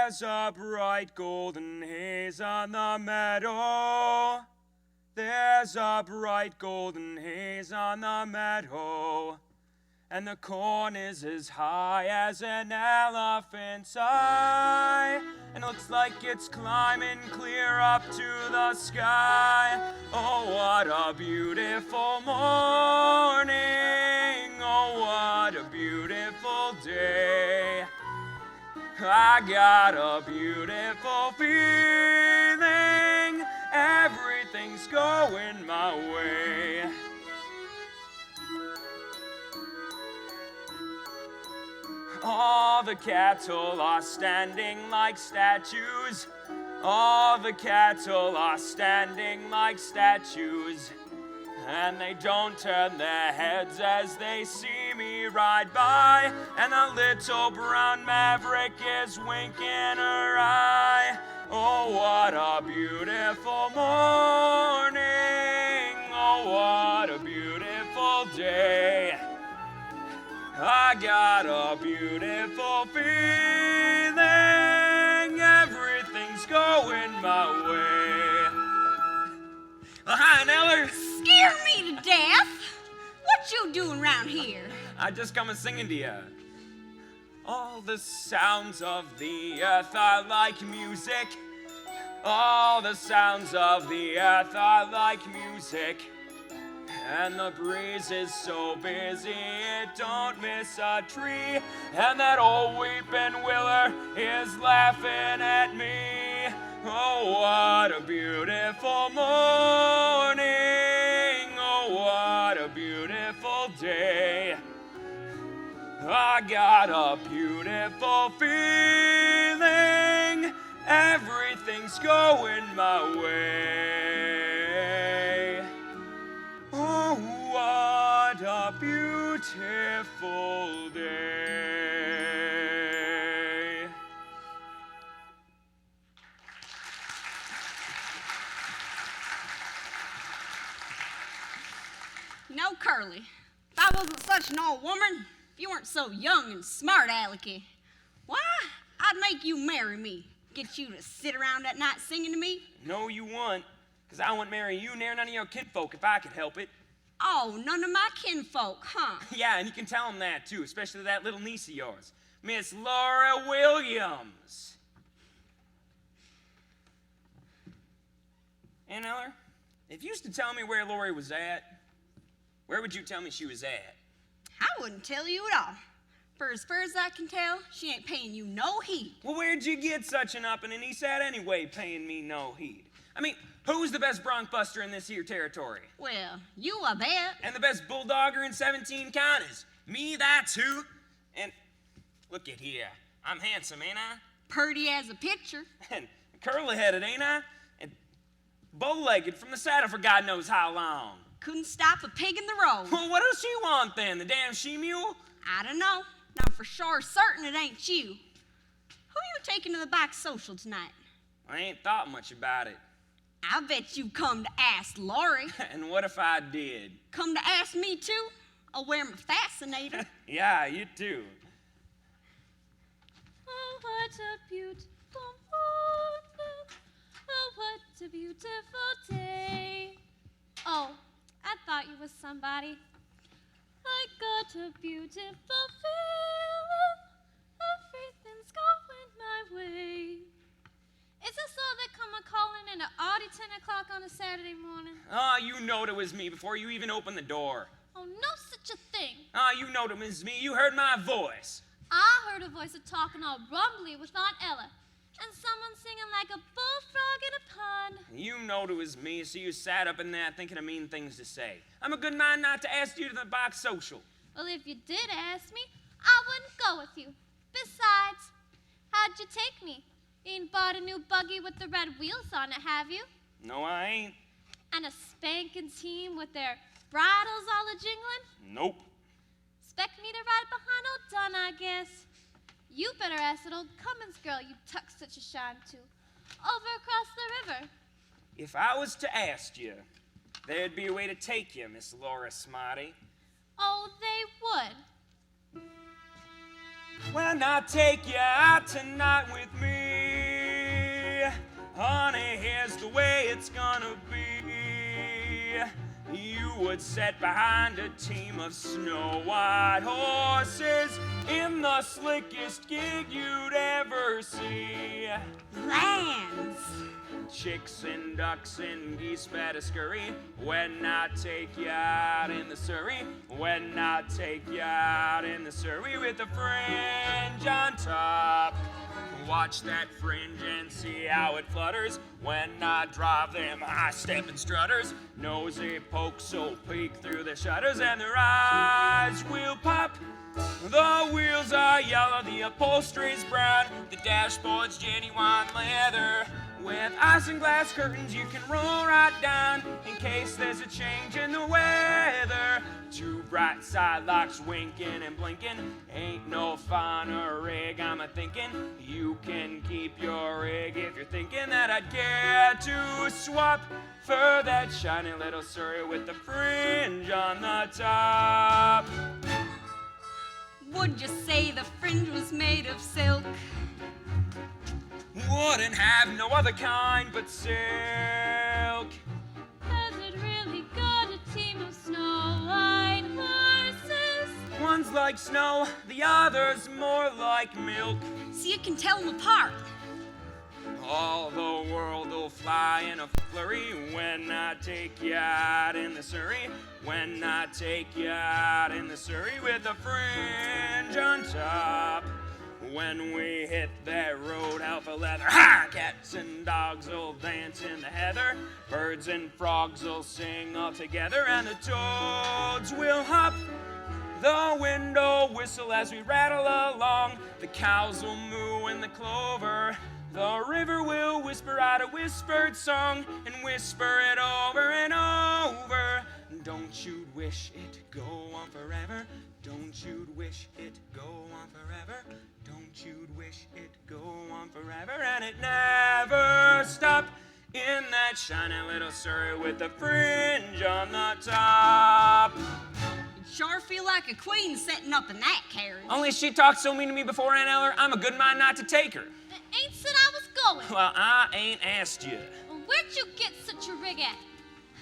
There's a bright golden haze on the meadow. There's a bright golden haze on the meadow. And the corn is as high as an elephant's eye. And it looks like it's climbing clear up to the sky. Oh, what a beautiful morning. Oh, what a beautiful day. I got a beautiful feeling. Everything's going my way. All the cattle are standing like statues. All the cattle are standing like statues. And they don't turn their heads as they see me ride by. And a little brown maverick is winking her eye. Oh, what a beautiful morning. Oh, what a beautiful day. I got a beautiful feeling. Everything's going my way. Hi, Neller. Scared me to death. What you doing around here? I just come and singing to you. All the sounds of the earth are like music. All the sounds of the earth are like music. And the breeze is so busy it don't miss a tree. And that old weeping willer is laughing at me. Oh, what a beautiful morning. Oh, what a beautiful day. I got a beautiful feeling. Everything's going my way. Oh, what a beautiful day. No, Curly. If I wasn't such an old woman, if you weren't so young and smart, alecky, why, I'd make you marry me. Get you to sit around at night singing to me. No, you won't, because I wouldn't marry you nor none of your kinfolk if I could help it. Oh, none of my kinfolk, huh? Yeah, and you can tell them that, too, especially that little niece of yours, Miss Laura Williams. Aunt Eller, if you used to tell me where Laurey was at, where would you tell me she was at? I wouldn't tell you at all. For as far as I can tell, she ain't paying you no heed. Well, where'd you get such an up and a niece at anyway, paying me no heed? I mean, who's the best bronc buster in this here territory? Well, you a bet. And the best bulldogger in 17 counties? Me, that's who. And look at here. I'm handsome, ain't I? Purty as a picture. And curly-headed, ain't I? And bow-legged from the saddle for God knows how long. Couldn't stop a pig in the road. Well, what does she want then? The damn she-mule? I don't know. Now for sure certain it ain't you. Who you taking to the back social tonight? I ain't thought much about it. I bet you come to ask Laurey. And what if I did? Come to ask me too? I'll wear my fascinator. Yeah, you too. Oh, what a beautiful morning. Oh, what a beautiful day. Oh, I thought you was somebody. I got a beautiful feeling. Everything's going my way. Is this all that come a-calling in at oddie 10 o'clock on a Saturday morning? Oh, you knowed it was me before you even opened the door. Oh, no such a thing. Oh, you knowed it was me. You heard my voice. I heard a voice a-talking all rumbly with Aunt Ella, and someone singing like a bullfrog in a pond. You knowed it was me, so you sat up in there thinking of mean things to say. I'm a good man not to ask you to the box social. Well, if you did ask me, I wouldn't go with you. Besides, how'd you take me? You ain't bought a new buggy with the red wheels on it, have you? No, I ain't. And a spanking team with their bridles all a-jingling? Nope. Expect me to ride behind old Don, I guess. You better ask that old Cummins girl you tuck such a shine to, over across the river. If I was to ask you, there'd be a way to take you, Miss Laura Smarty. Oh, they would. Why not take you out tonight with me? Honey, here's the way it's gonna be. You would sit behind a team of snow-white horses in the slickest gig you'd ever see. Lands. Chicks and ducks and geese better scurry when I take you out in the Surrey. When I take you out in the Surrey with a fringe on top. Watch that fringe and see how it flutters when I drive them high-stepping strutters. Nosy pokes will peek through the shutters and their eyes will pop. The wheels are yellow, the upholstery's brown, the dashboard's genuine leather. With isinglass curtains you can roll right down in case there's a change in the weather. Two bright side locks winking and blinking. Ain't no finer rig, I'm a-thinking. You can keep your rig if you're thinking that I'd care to swap for that shiny little Surrey with the fringe on the top. Would you say the fringe was made of silk? Wouldn't have no other kind but silk. Has it really got a team of snow-white horses? One's like snow, the other's more like milk. So you can tell them apart. All the world will fly in a flurry when I take you out in the Surrey. When I take you out in the Surrey with a fringe on top. When we hit that road, alpha leather, ha! Cats and dogs will dance in the heather. Birds and frogs will sing all together, and the toads will hop. The wind will whistle as we rattle along. The cows will moo in the clover. The river will whisper out a whispered song and whisper it over and over. Don't you wish it go on forever? Don't you wish it go on forever? Don't you wish it go on forever? And it never stop in that shiny little Surrey with the fringe on the top. You'd sure feel like a queen sitting up in that carriage. Only she talked so mean to me before, Aunt Eller, I'm a good mind not to take her. I ain't said I was going. Well, I ain't asked you. Well, where'd you get such a rig at?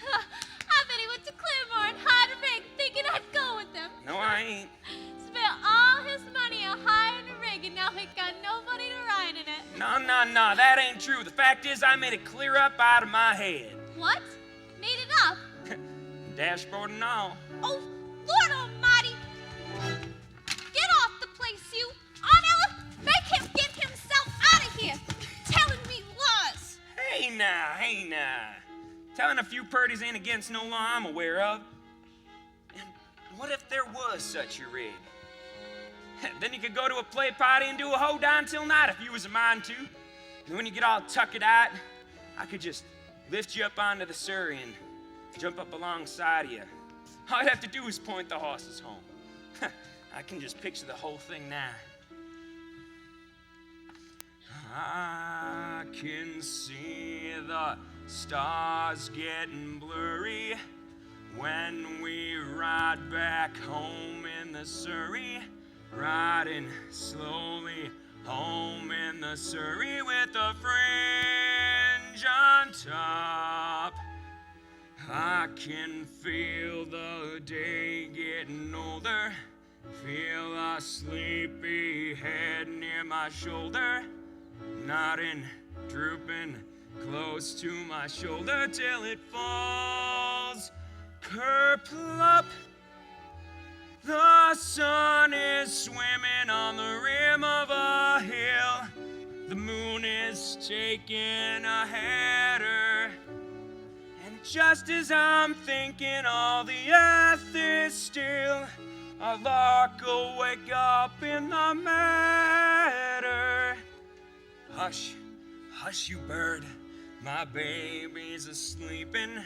I bet he went to Claremore and hired a rig thinking I'd go with him. No, I ain't. Spent all his money on hiring a rig and now he got nobody to ride in it. No, that ain't true. The fact is, I made it clear up out of my head. What? Made it up? Dashboard and all. Oh, Lord almighty! Get off the place, you! Aunt Ella, make him get himself out of here! Telling me lies! Hey now. Telling a few purties ain't against no law I'm aware of. And what if there was such a rig? Then you could go to a play party and do a hoedown till night if you was a mind to. And when you get all tuckered out, I could just lift you up onto the Surrey and jump up alongside you. All I'd have to do is point the horses home. I can just picture the whole thing now. I can see the stars getting blurry when we ride back home in the Surrey. Riding slowly home in the Surrey with a fringe on top. I can feel the day getting older. Feel a sleepy head near my shoulder. Nodding, drooping close to my shoulder till it falls kerplop. The sun is swimming on the rim of a hill. The moon is taking a header. And just as I'm thinking all the earth is still, a lark will wake up in the meadow. Hush, hush you bird, my baby's a-sleepin'.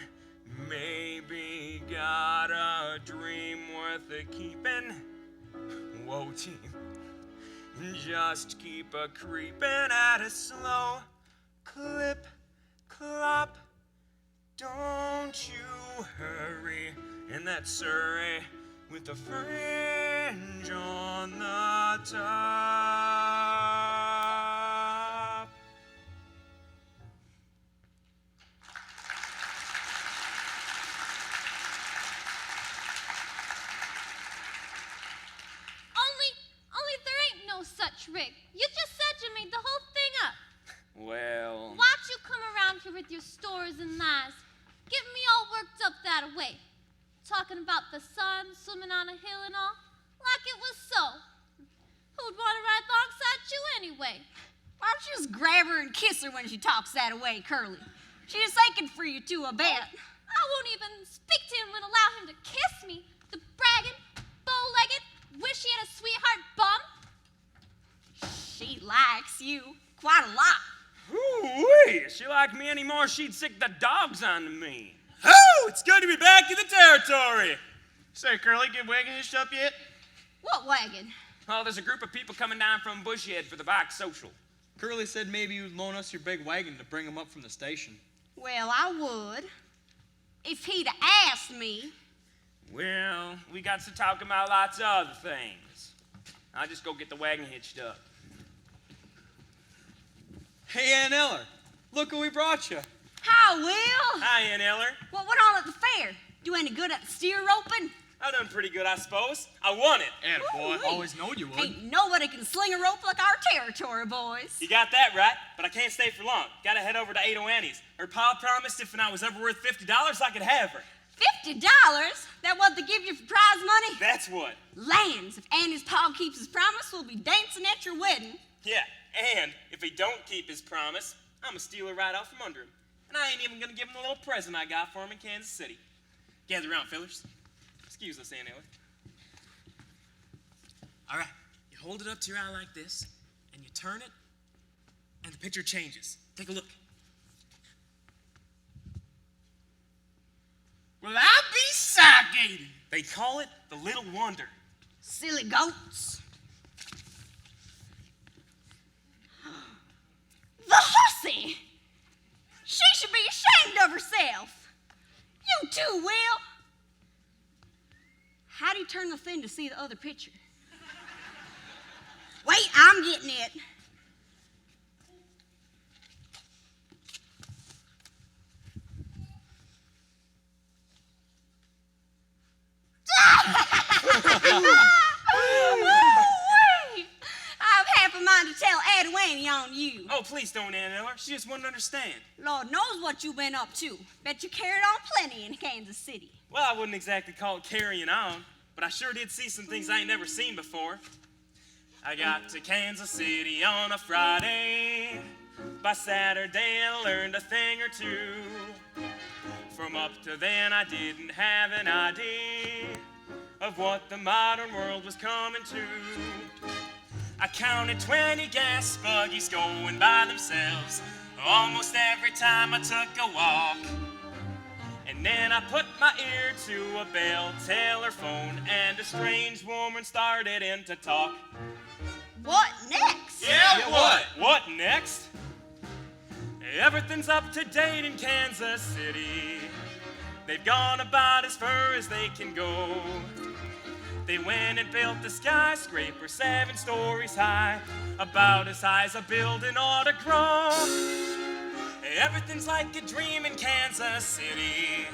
Maybe got a dream worth a keeping. Whoa, team, just keep a creeping at a slow clip, clop. Don't you hurry in that Surrey with the fringe on the top. Rick. You just said you made the whole thing up. Well... Watch you come around here with your stories and lies. Getting me all worked up that way. Talking about the sun, swimming on a hill and all. Like it was so. Who'd want to ride alongside you anyway? Why don't you just grab her and kiss her when she talks that way, Curly? She is aching for you too, I bet. I won't even speak to him and allow him to kiss me. The bragging, bow-legged, wish he had a sweetheart bum. She likes you quite a lot. Ooh-wee! If she liked me anymore, she'd sick the dogs onto me. Oh, it's good to be back in the territory. Say, Curly, get wagon hitched up yet? What wagon? Well, there's a group of people coming down from Bushhead for the bike social. Curly said maybe you'd loan us your big wagon to bring him up from the station. Well, I would. If he'd asked me. Well, we got to talking about lots of other things. I'll just go get the wagon hitched up. Hey, Aunt Eller, look who we brought you. Hi, Will. Hi, Aunt Eller. What went on at the fair? Do any good at the steer roping? I done pretty good, I suppose. I won it. Attaboy, Ooh-wee. always knowed you would. Ain't nobody can sling a rope like our territory boys. You got that right, but I can't stay for long. Gotta head over to Ado Annie's. Her pa promised if I was ever worth $50, I could have her. $50? That what they give you for prize money? That's what. Lands, if Annie's pa keeps his promise, we'll be dancing at your wedding. Yeah, and if he don't keep his promise, I'm gonna steal her right out from under him. And I ain't even gonna give him the little present I got for him in Kansas City. Gather around, fellers. Excuse us, Aunt Eller. All right, you hold it up to your eye like this, and you turn it, and the picture changes. Take a look. Well, I'll be soggated. They call it the Little Wonder. Silly goats. The hussy! She should be ashamed of herself. You too, Will. How do you turn the thing to see the other picture? Wait, I'm getting it. Woo-wee! I've half a mind to tell Adwani on you. Oh, please don't, Aunt Eller. She just wouldn't understand. Lord knows what you've been up to. Bet you carried on plenty in Kansas City. Well, I wouldn't exactly call it carrying on, but I sure did see some things I ain't never seen before. I got to Kansas City on a Friday. By Saturday, I learned a thing or two. From up to then, I didn't have an idea of what the modern world was coming to. I counted 20 gas buggies going by themselves almost every time I took a walk. And then I put my ear to a bell telephone, and a strange woman started in to talk. What next? Yeah, what? What next? Everything's up to date in Kansas City. They've gone about as far as they can go. They went and built a skyscraper 7 stories high, about as high as a building ought to grow. Everything's like a dream in Kansas City.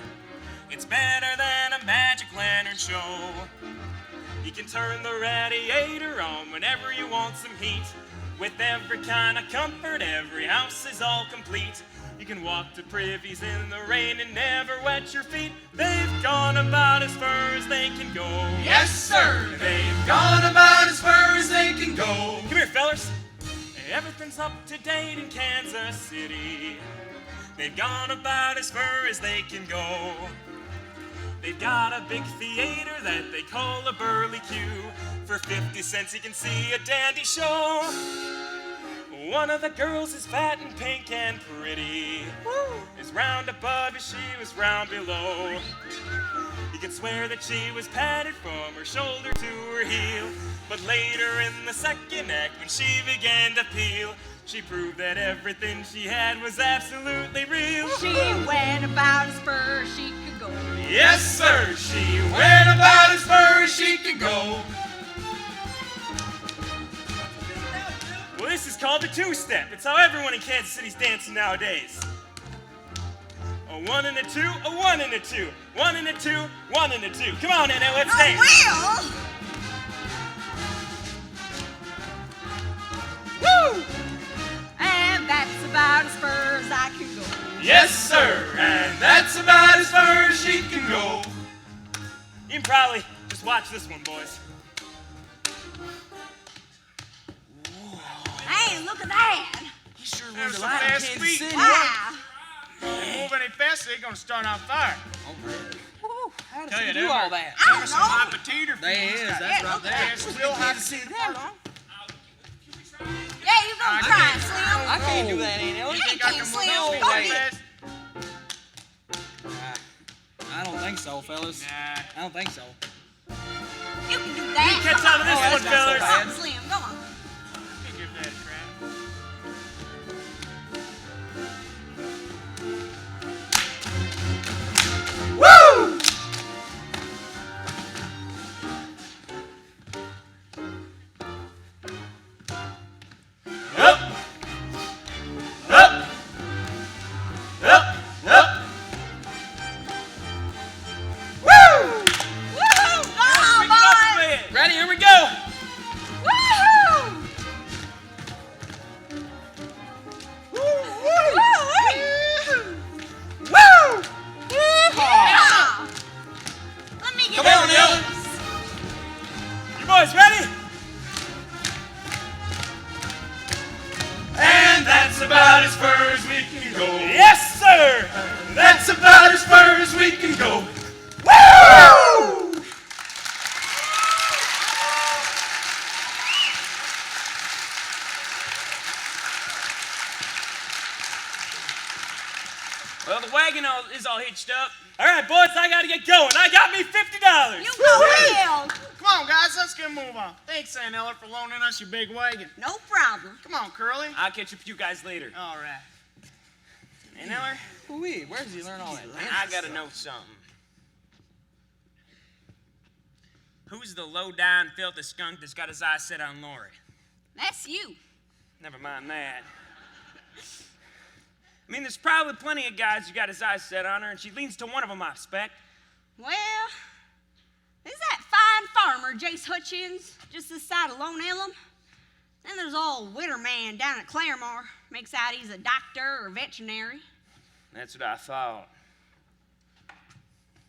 It's better than a magic lantern show. You can turn the radiator on whenever you want some heat. With every kind of comfort, every house is all complete. You can walk to privies in the rain and never wet your feet. They've gone about as far as they can go. Yes, sir. They've gone about as far as they can go. Come here, fellers. Everything's up to date in Kansas City. They've gone about as far as they can go. They've got a big theater that they call a Burley Q. For 50 cents you can see a dandy show. One of the girls is fat and pink and pretty. As round above as she was round below. You can swear that she was padded from her shoulder to her heel. But later in the second act, when she began to peel, she proved that everything she had was absolutely real. She went about as far as she could go. Yes, sir. She went about as far as she could go. Well, this is called the two-step. It's how everyone in Kansas City's dancing nowadays. A 1 and a 2, a 1 and a 2, 1 and a 2, 1 and a 2. Come on, Nana, let's dance. Will! Yes, sir, and that's about as far as she can go. You can probably just watch this one, boys. Hey, look at that. He sure There's learned a some lot in fast Kansas feet. City. Wow. They move any faster, they're gonna start on fire. How does Tell he you, do them all are- that? I Them are don't some know. hot potato They fields. is, that's Yeah, right look at there. that. Still hot. See Hold that? on. Yeah, you gonna try it, Slim. I can't do that, ain't You it? think I can't can slam. move Go that ahead. fast? I don't think so, fellas. Nah. I don't think so. You can do that. Catch Come on to this on. one, that's not so fellas. bad. Come on, Slim, go on. You can give that a try. Woo! Up! Up! Up! Up! Woo! Woohoo! Go on, Pick it up a boys. bit. Ready? Here we go. Woohoo! Woo! Yeah. Let me get Come on, this. Ellen. You boys ready? And that's about as far as we can go. Yes, sir! That's about as far as we can go. Woo! Well, the wagon is all hitched up. All right, boys, I gotta get going. I got me $50. You go ahead. Come on, guys, let's get a move on. Thanks, Aunt Ella, for loaning us your big wagon. No problem. Come on, Curly. I'll catch up with you guys later. All right. Aunt Eller, Wee, where does he learn all that? I gotta know something. Who's the low-down, filthy skunk that's got his eyes set on Laurey? That's you. Never mind that. I mean, there's probably plenty of guys who got his eyes set on her, and she leans to one of them, I expect. Well, there's that fine farmer, Jace Hutchins, just this side of Lone Elm. Then there's old Witter Man down at Claremore. Makes out he's a doctor or veterinary. That's what I thought.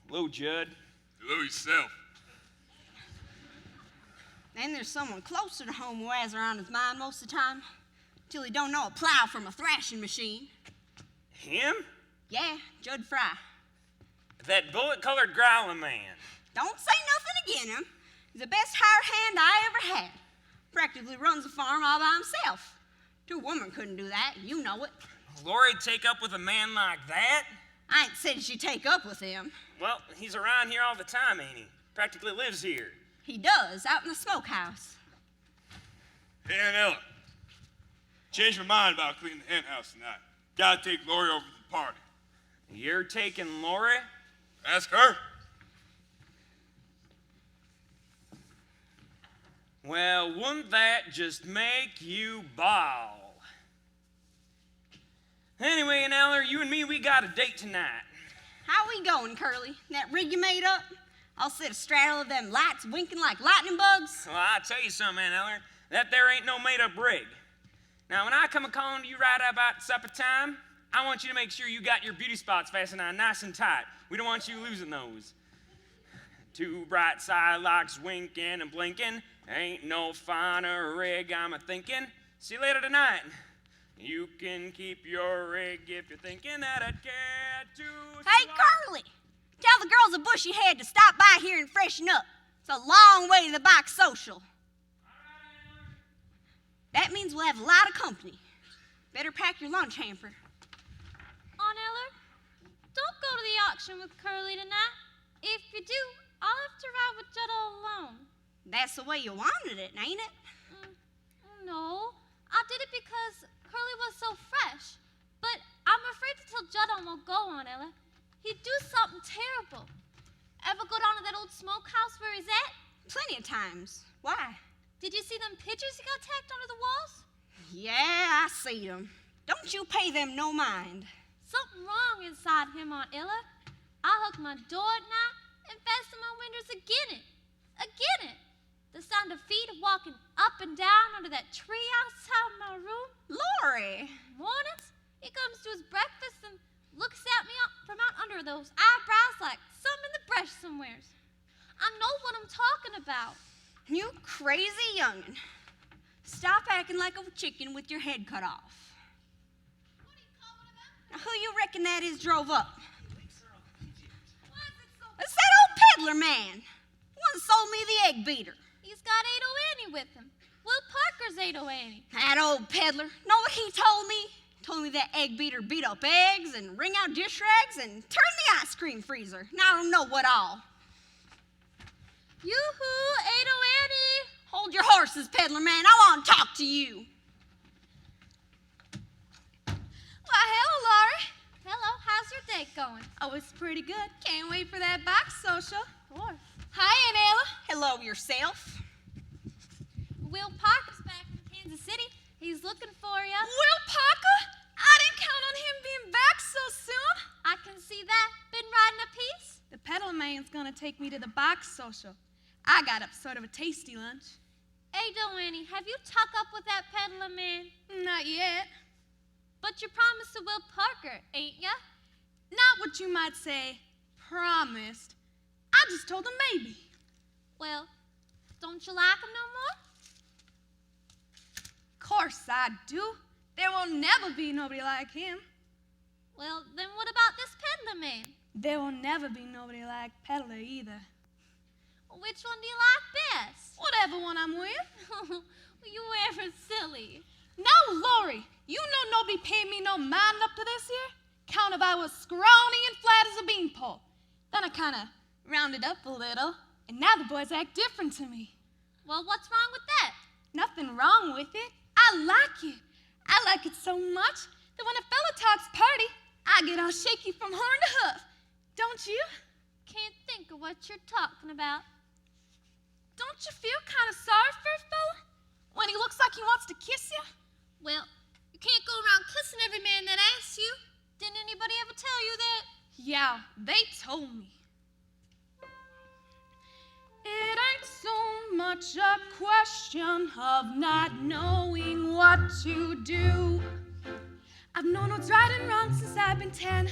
Hello, Judd. Hello yourself. Then there's someone closer to home who has her on his mind most of the time, till he don't know a plow from a thrashing machine. Him? Yeah, Judd Frye. That bullet-colored growling man. Don't say nothing again him. He's the best hired hand I ever had. Practically runs the farm all by himself. 2 women couldn't do that, you know it. Laurey'd take up with a man like that? I ain't said she'd take up with him. Well, he's around here all the time, ain't he? Practically lives here. He does, out in the smokehouse. Hey, Aunt Ella. Changed my mind about cleaning the hen house tonight. Gotta take Laurey over to the party. You're taking Laurey? Ask her. Well, wouldn't that just make you bawl? Anyway, Aunt Eller, you and me, we got a date tonight. How we going, Curly? That rig you made up? I'll sit astraddle of them lights winking like lightning bugs. Well, I'll tell you something, Aunt Eller. That there ain't no made-up rig. Now, when I come a-calling to you right about supper time, I want you to make sure you got your beauty spots fastened on nice and tight. We don't want you losing those. 2 bright sidelights winking and blinking. Ain't no finer rig, I'm a-thinking. See you later tonight. You can keep your rig if you're thinking that I'd care to. Hey, Curly! Tell the girls of Bushy Head to stop by here and freshen up. It's a long way to the bike social. That means we'll have a lot of company. Better pack your lunch hamper. Aunt Eller, don't go to the auction with Curly tonight. If you do, I'll have to ride with Judd all alone. That's the way you wanted it, ain't it? No, I did it because Curly was so fresh. But I'm afraid to tell Judd I won't go, Aunt Ella. He'd do something terrible. Ever go down to that old smokehouse where he's at? Plenty of times. Why? Did you see them pictures he got tacked onto the walls? Yeah, I see them. Don't you pay them no mind. Something wrong inside him, Aunt Ella. I hook my door at night and fasten my windows again it. The sound of feet walking up and down under that tree outside my room. Laurey! Mornings, he comes to his breakfast and looks at me up from out under those eyebrows like something in the brush somewheres. I know what I'm talking about. You crazy young'un. Stop acting like a chicken with your head cut off. What are you calling about? Now, who you reckon that is drove up? Why is it so? It's that old peddler man. One sold me the egg beater. He's got 808 with him. Will Parker's 808. That old peddler. Know what he told me? Told me that egg beater beat up eggs and wring out dish rags and turn the ice cream freezer. Now I don't know what all. Yoo-hoo, 808. Hold your horses, peddler man. I want to talk to you. Why, hello, Laurey. Hello, how's your date going? Oh, it's pretty good. Can't wait for that box social. Of course. Hi, Aunt Ella. Hello yourself. Will Parker's back from Kansas City. He's looking for you. Will Parker? I didn't count on him being back so soon. I can see that. Been riding a piece? The peddler man's gonna take me to the box social. I got up sort of a tasty lunch. Hey, Annie, have you tuck up with that peddler man? Not yet. But you promised to Will Parker, ain't ya? Not what you might say, promised. I just told him maybe. Well, don't you like him no more? Course I do. There will never be nobody like him. Well, then what about this peddler man? There will never be nobody like peddler either. Which one do you like best? Whatever one I'm with. You ever silly. Now, Laurey, you know nobody paid me no mind up to this year. Count if I was scrawny and flat as a beanpole. Then I kind of rounded up a little, and now the boys act different to me. Well, what's wrong with that? Nothing wrong with it. I like it. I like it so much that when a fella talks party, I get all shaky from horn to hoof. Don't you? Can't think of what you're talking about. Don't you feel kind of sorry for a fella when he looks like he wants to kiss you? Well, you can't go around kissing every man that asks you. Didn't anybody ever tell you that? Yeah, they told me. It ain't so much a question of not knowing what to do. I've known what's right and wrong since I've been 10.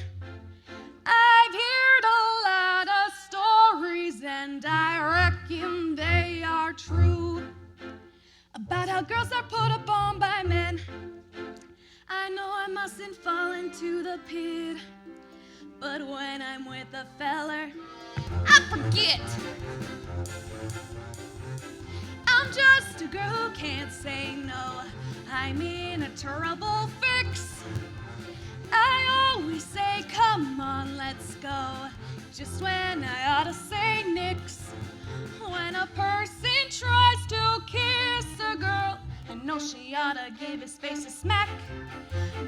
I've heard a lot of stories, and I reckon they are true, about how girls are put upon by men. I know I mustn't fall into the pit, but when I'm with a feller, I forget. I'm just a girl who can't say no. I'm in a terrible fix. I always say, come on, let's go, just when I ought to say nix. When a person tries to kiss a girl, I know she ought to give his face a smack.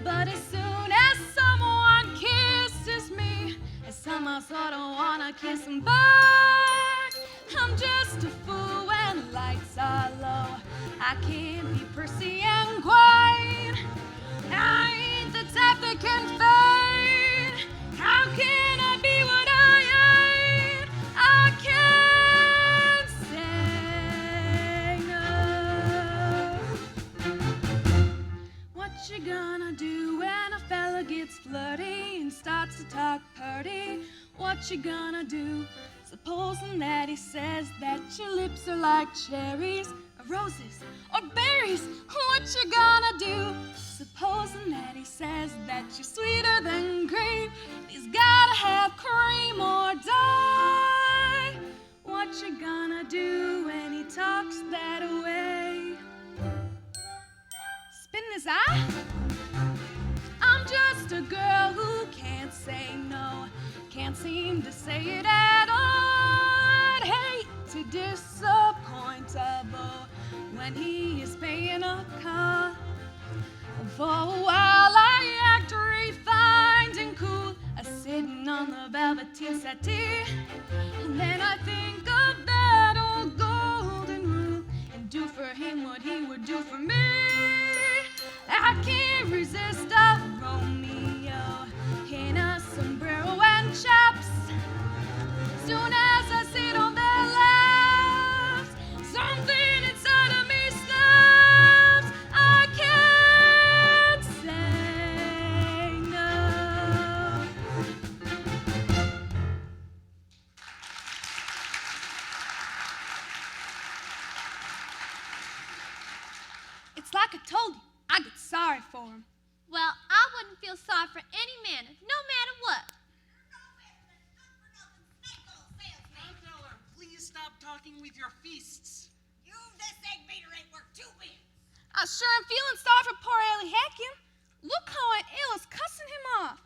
But as soon as someone kisses me, I somehow sort of want to kiss him back. I'm just a fool when lights are low. I can't be Percy and quiet. I ain't the type that can fade. How can I be what I ain't? I can't say no. What you gonna do when a fella gets flirty and starts to talk purty? What you gonna do? Supposing that he says that your lips are like cherries, or roses, or berries, what you gonna do? Supposing that he says that you're sweeter than cream, he's gotta have cream or die. What you gonna do when he talks that way? Spin his eye? I'm just a girl who can't say no, can't seem to say it at all. I'd hate to disappoint a beau when he is paying a call. For a while I act refined and cool, sitting on the velveteen settee. And then I think of that old golden rule and do for him what he would do for me. I can't resist a Romeo in a sombrero and chaps. Soon as I sit on their laps, something inside of me snaps. I can't say no. sorry for him. Well, I wouldn't feel sorry for any man, no matter what. Banter, please stop talking with your fists. You, this egg beater ain't worth 2 bits. I sure am feeling sorry for poor Ellie Hackin. Look how Aunt Ella's cussing him off.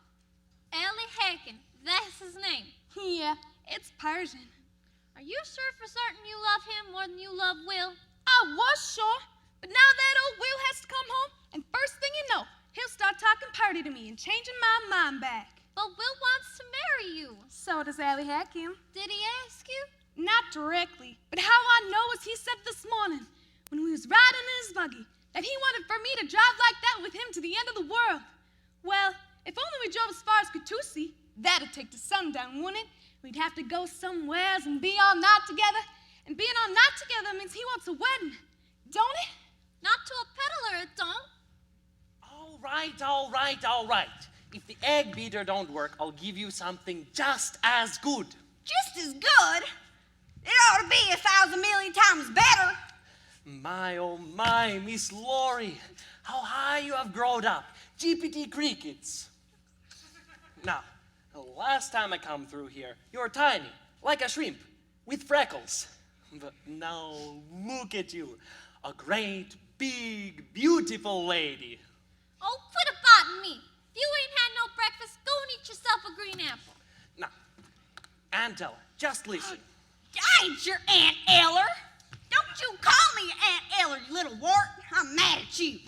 Ellie Hackin, that's his name. Yeah, it's Persian. Are you sure for certain you love him more than you love Will? I was sure, but now that old Will has to come home, and first thing you know, he'll start talking purty to me and changing my mind back. But Will wants to marry you. So does Ellie Hackin. Did he ask you? Not directly, but how I know is he said this morning, when we was riding in his buggy, that he wanted for me to drive like that with him to the end of the world. Well, if only we drove as far as Katusi, that'd take the sundown, wouldn't it? We'd have to go somewheres and be all night together. And being all night together means he wants a wedding, don't it? Not to a peddler, it don't. All right. If the egg beater don't work, I'll give you something just as good. Just as good? It ought to be 1,000 million times better. My, oh my, Miss Laurey, how high you have grown up. GPT crickets. Now, the last time I come through here, you were tiny, like a shrimp, with freckles. But now, look at you, a great, big, beautiful lady. Oh, quit about me. If you ain't had no breakfast, go and eat yourself a green apple. Now, Aunt Ella, just listen. I ain't your Aunt Eller. Don't you call me Aunt Eller, you little wart. I'm mad at you.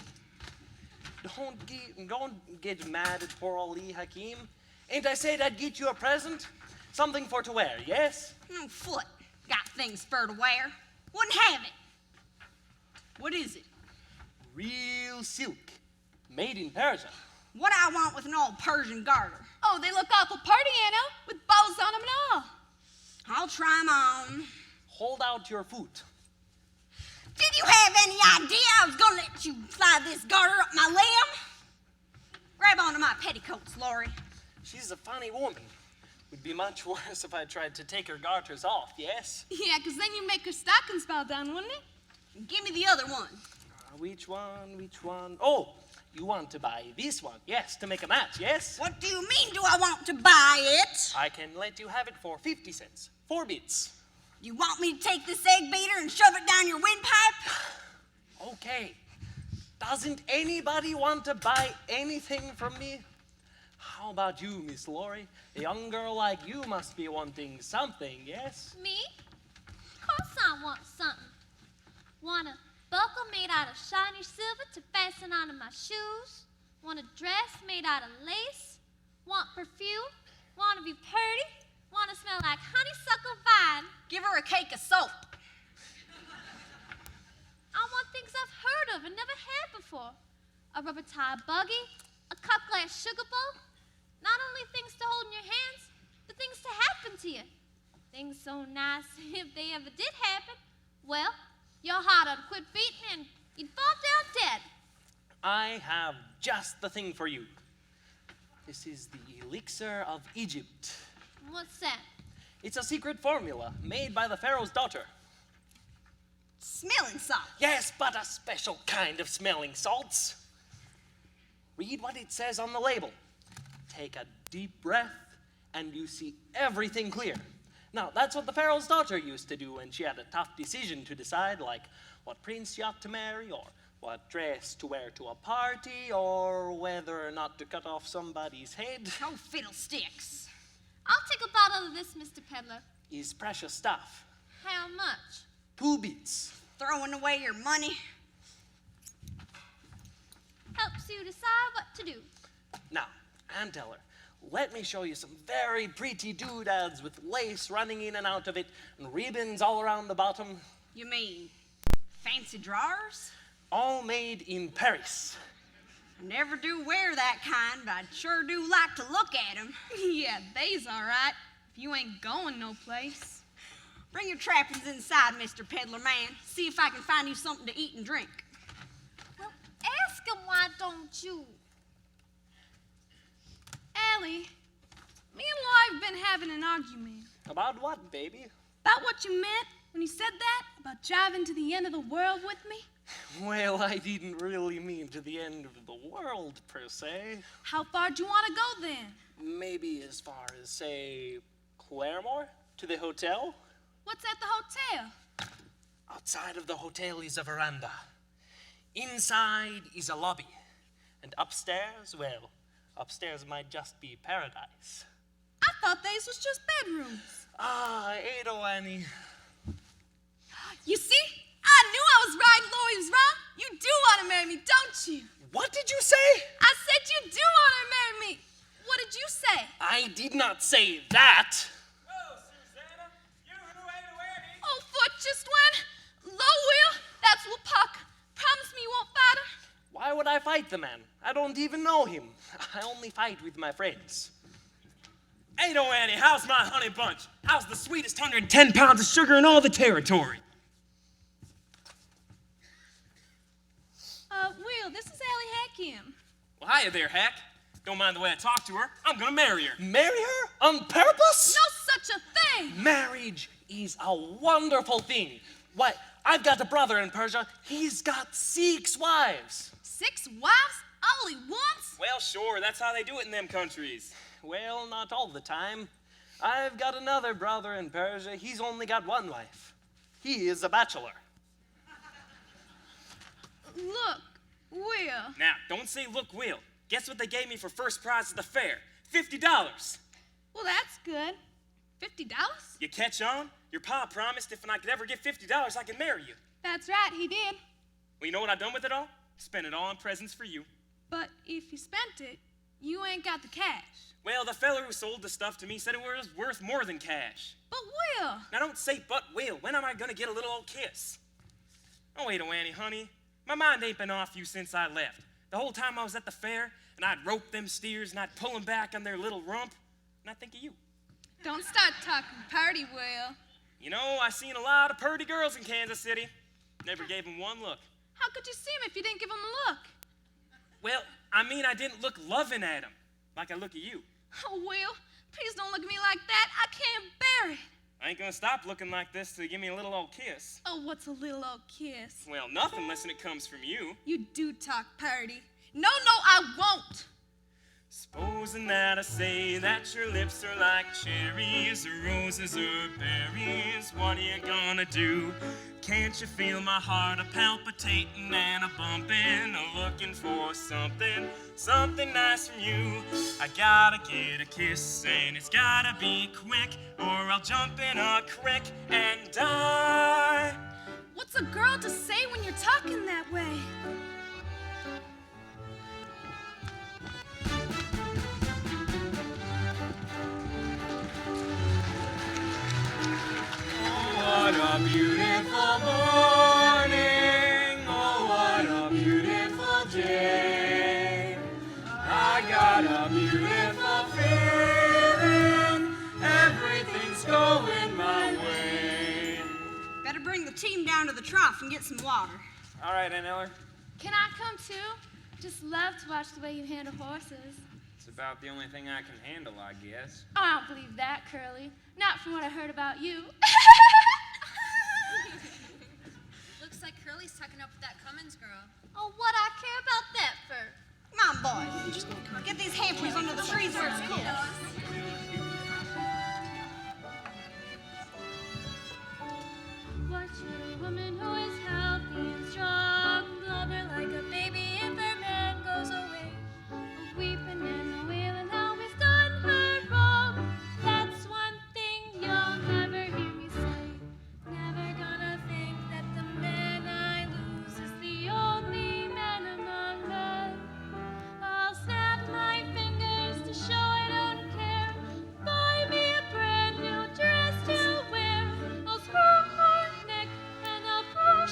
Don't get mad at poor old Lee Hakim. Ain't I said I'd get you a present? Something for to wear, yes? No foot. Got things for to wear. Wouldn't have it. What is it? Real silk, made in Persian. What I want with an old Persian garter? Oh, they look awful pretty, Anna, with bows on them and all. I'll try 'em on. Hold out your foot. Did you have any idea I was gonna let you fly this garter up my limb? Grab onto my petticoats, Laurey. She's a funny woman. Would be much worse if I tried to take her garters off, yes? Yeah, 'cause then you make her stockings fall down, wouldn't it? Give me the other one. Which one? Oh, you want to buy this one, yes, to make a match, yes? What do you mean, do I want to buy it? I can let you have it for 50 cents, 4 bits. You want me to take this egg beater and shove it down your windpipe? Okay. Doesn't anybody want to buy anything from me? How about you, Miss Laurey? A young girl like you must be wanting something, yes? Me? Of course I want something. Want a buckle made out of shiny silver to fasten onto my shoes? Want a dress made out of lace? Want perfume? Want to be pretty? Want to smell like honeysuckle vine? Give her a cake of soap. I want things I've heard of and never had before. A rubber tie buggy, a cut glass sugar bowl. Not only things to hold in your hands, but things to happen to you. Things so nice, if they ever did happen, well, your heart would quit beating and you'd fall down dead. I have just the thing for you. This is the elixir of Egypt. What's that? It's a secret formula made by the Pharaoh's daughter. Smelling salt. Yes, but a special kind of smelling salts. Read what it says on the label. Take a deep breath, and you see everything clear. Now, that's what the Pharaoh's daughter used to do when she had a tough decision to decide, like what prince she ought to marry, or what dress to wear to a party, or whether or not to cut off somebody's head. Oh, fiddlesticks. I'll take a bottle of this, Mr. Peddler. Is precious stuff. How much? 2 bits. Throwing away your money. Helps you decide what to do. Now, Aunt Eller, let me show you some very pretty doodads with lace running in and out of it and ribbons all around the bottom. You mean fancy drawers? All made in Paris. I never do wear that kind, but I sure do like to look at them. Yeah, they's all right, if you ain't going no place. Bring your trappings inside, Mr. Peddler Man. See if I can find you something to eat and drink. Well, ask him why don't you? Allie, me and Laura have been having an argument. About what, baby? About what you meant when you said that about driving to the end of the world with me. Well, I didn't really mean to the end of the world, per se. How far do you want to go then? Maybe as far as, say, Claremore? To the hotel? What's at the hotel? Outside of the hotel is a veranda. Inside is a lobby. And upstairs, well, upstairs might just be paradise. I thought these was just bedrooms. Ah, Ado, Annie. You see? I knew I was right, Laurey was wrong. You do want to marry me, don't you? What did you say? I said you do want to marry me. What did you say? I did not say that. Oh, Susanna, you who ain't Annie. Oh, foot just went. Low Will, that's Wapuck. Promise me you won't fight her. Why would I fight the man? I don't even know him. I only fight with my friends. Ado, Annie, how's my honey bunch? How's the sweetest 110 pounds of sugar in all the territory? Will, this is Allie Hackham. Well, hiya there, Hack. Don't mind the way I talk to her. I'm gonna marry her. Marry her? On purpose? No such a thing. Marriage is a wonderful thing. Why, I've got a brother in Persia. He's got 6 wives. 6 wives? Only once? Well, sure, that's how they do it in them countries. Well, not all the time. I've got another brother in Persia. He's only got 1 wife. He is a bachelor. Look, Will. Now, don't say look, Will. Guess what they gave me for first prize at the fair? $50. Well, that's good. $50? You catch on? Your pa promised if I could ever get $50, I could marry you. That's right, he did. Well, you know what I've done with it all? Spent it all on presents for you. But if you spent it, you ain't got the cash. Well, the feller who sold the stuff to me said it was worth more than cash. But Will. Now, don't say but Will. When am I gonna get a little old kiss? Oh, wait a Annie, honey. My mind ain't been off you since I left. The whole time I was at the fair, and I'd rope them steers, and I'd pull them back on their little rump, and I'd think of you. Don't start talking party, Will. You know, I seen a lot of purty girls in Kansas City. Never gave them one look. How could you see him if you didn't give him a look? Well, I mean, I didn't look loving at him, like I look at you. Oh, Will, please don't look at me like that. I can't bear it. I ain't gonna stop looking like this till you give me a little old kiss. Oh, what's a little old kiss? Well, nothing unless it comes from you. You do talk party. No, I won't. Supposing that I say that your lips are like cherries, or roses or berries, what are you gonna do? Can't you feel my heart a palpitating and a bumping, looking for something nice from you? I gotta get a kiss and it's gotta be quick, or I'll jump in a creek and die. What's a girl to say when you're talking that way? What a beautiful morning, oh what a beautiful day. I got a beautiful feeling, everything's going my way. Better bring the team down to the trough and get some water. All right, Aunt Eller. Can I come too? Just love to watch the way you handle horses. It's about the only thing I can handle, I guess. Oh, I don't believe that, Curly. Not from what I heard about you. Looks like Curly's tucking up with that Cummins girl. Oh, what I care about that for? Come on, boys. Get these hampers under the trees where it's cool. What should a woman who is healthy and strong love her like a baby if her man goes away? A weeping and a wailing how he's done her wrong. That's one thing you'll never hear me say. Never gonna think that the man I lose is the only man among men. I'll snap my fingers to show I don't care. Buy me a brand new dress to wear. I'll screw her neck and I'll push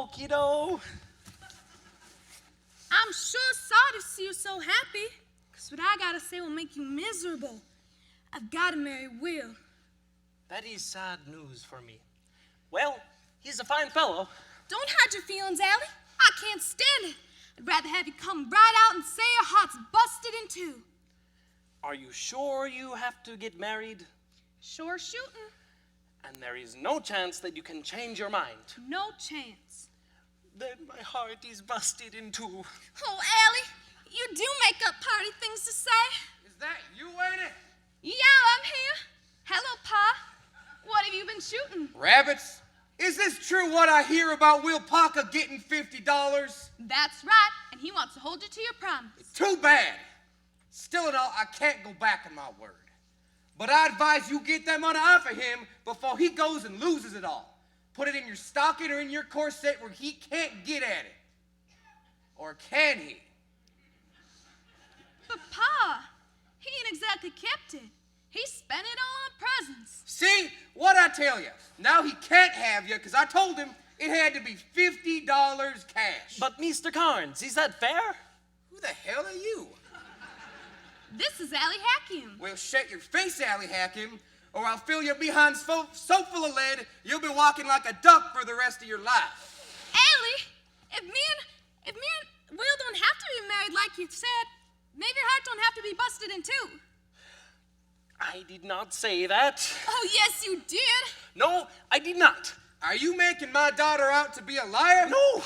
go, kiddo. I'm sure sorry to see you so happy, because what I gotta say will make you miserable. I've gotta marry Will. That is sad news for me. Well, he's a fine fellow. Don't hide your feelings, Allie. I can't stand it. I'd rather have you come right out and say your heart's busted in two. Are you sure you have to get married? Sure shooting. And there is no chance that you can change your mind. No chance. Then my heart is busted in two. Oh, Allie, you do make up party things to say. Is that you, ain't it? Yeah, I'm here. Hello, Pa. What have you been shooting? Rabbits? Is this true what I hear about Will Parker getting $50? That's right, and he wants to hold you to your promise. Too bad. Still and all, I can't go back on my word. But I advise you get that money off of him before he goes and loses it all. Put it in your stocking or in your corset where he can't get at it. Or can he? But Pa, he ain't exactly kept it. He spent it all on presents. See? What I tell you? Now he can't have you because I told him it had to be $50 cash. But Mr. Carnes, is that fair? Who the hell are you? This is Allie Hackham. Well, shut your face, Allie Hackham, or I'll fill your behind so full of lead, you'll be walking like a duck for the rest of your life. Allie, if me and Will don't have to be married like you said, maybe your heart don't have to be busted in two. I did not say that. Oh, yes, you did. No, I did not. Are you making my daughter out to be a liar? No,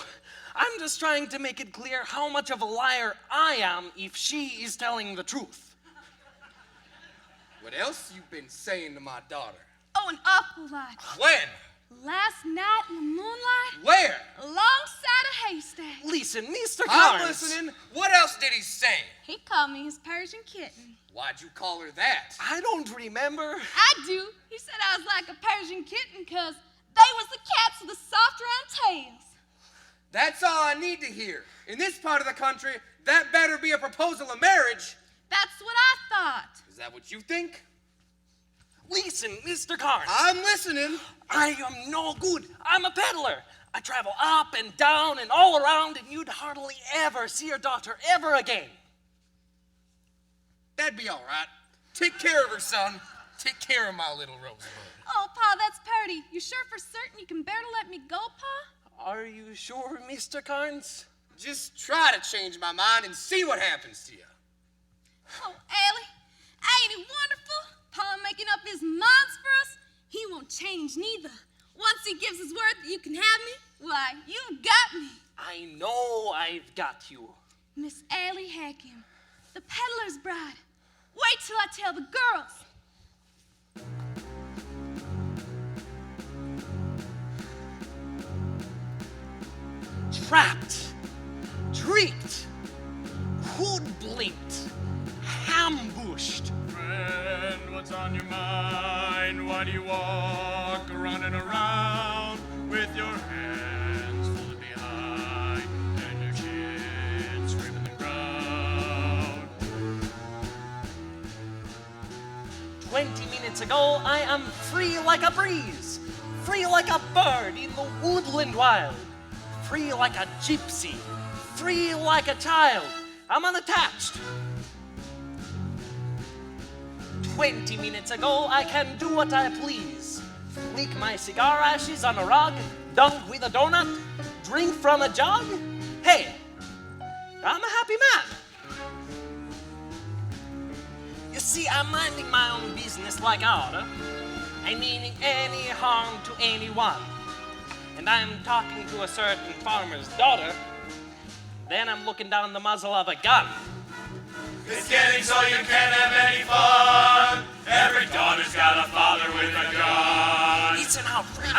I'm just trying to make it clear how much of a liar I am if she is telling the truth. What else you been saying to my daughter? Oh, an awful lot. When? Last night in the moonlight, Where? alongside a haystack. Listen, Mr. I'm Carnes. listening. What else did he say? He called me his Persian kitten. Why'd you call her that? I don't remember. I do. He said I was like a Persian kitten because they was the cats with the soft round tails. That's all I need to hear. In this part of the country, that better be a proposal of marriage. That's what I thought. Is that what you think? Listen, Mr. Carnes. I'm listening. I am no good. I'm a peddler. I travel up and down and all around, and you'd hardly ever see your daughter ever again. That'd be all right. Take care of her, son. Take care of my little rosebud. Oh, Pa, that's pretty. You sure for certain you can bear to let me go, Pa? Are you sure, Mr. Carnes? Just try to change my mind and see what happens to you. Oh, Allie, ain't he wonderful? Pa making up his minds for us. He won't change neither. Once he gives his word that you can have me, why, you've got me. I know I've got you. Miss Allie Hackham, the peddler's bride. Wait till I tell the girls. Trapped, tricked, hoodwinked, ambushed. Friend, what's on your mind? Why do you walk around and around with your hands folded behind and your chin scraping the ground? 20 minutes ago, I am free like a breeze, free like a bird in the woodland wild, free like a gypsy, free like a child. I'm unattached. 20 minutes ago, I can do what I please. Flick my cigar ashes on a rug, dunk with a donut, drink from a jug. Hey, I'm a happy man. You see, I'm minding my own business like I oughta. I meaning any harm to anyone. And I'm talking to a certain farmer's daughter. Then I'm looking down the muzzle of a gun. It's getting so you can't have any fun. Every daughter's got a father with a gun. It's an outrage.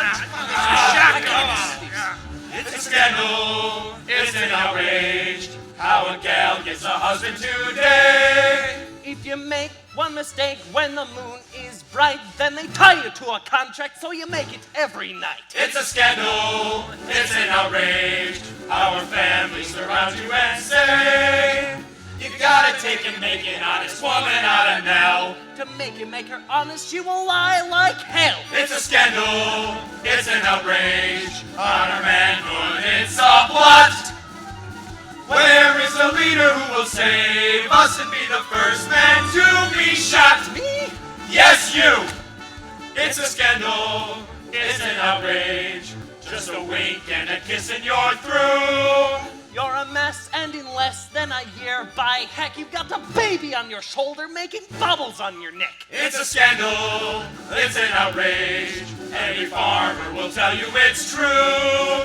It's a scandal. It's an outrage. How a gal gets a husband today. If you make one mistake when the moon is bright, then they tie you to a contract, so you make it every night. It's a scandal. It's an outrage. Our family surrounds you and say, you gotta take and make an honest woman out of Nell. To make you make her honest, she will lie like hell. It's a scandal. It's an outrage on our manhood the leader who will save us and be the first man to be shot. Me? Yes, you. It's a scandal. It's an outrage. Just a wink and a kiss and you're through. You're a mess, and in less than a year, by heck, you've got the baby on your shoulder making bubbles on your neck. It's a scandal. It's an outrage. Every farmer will tell you it's true.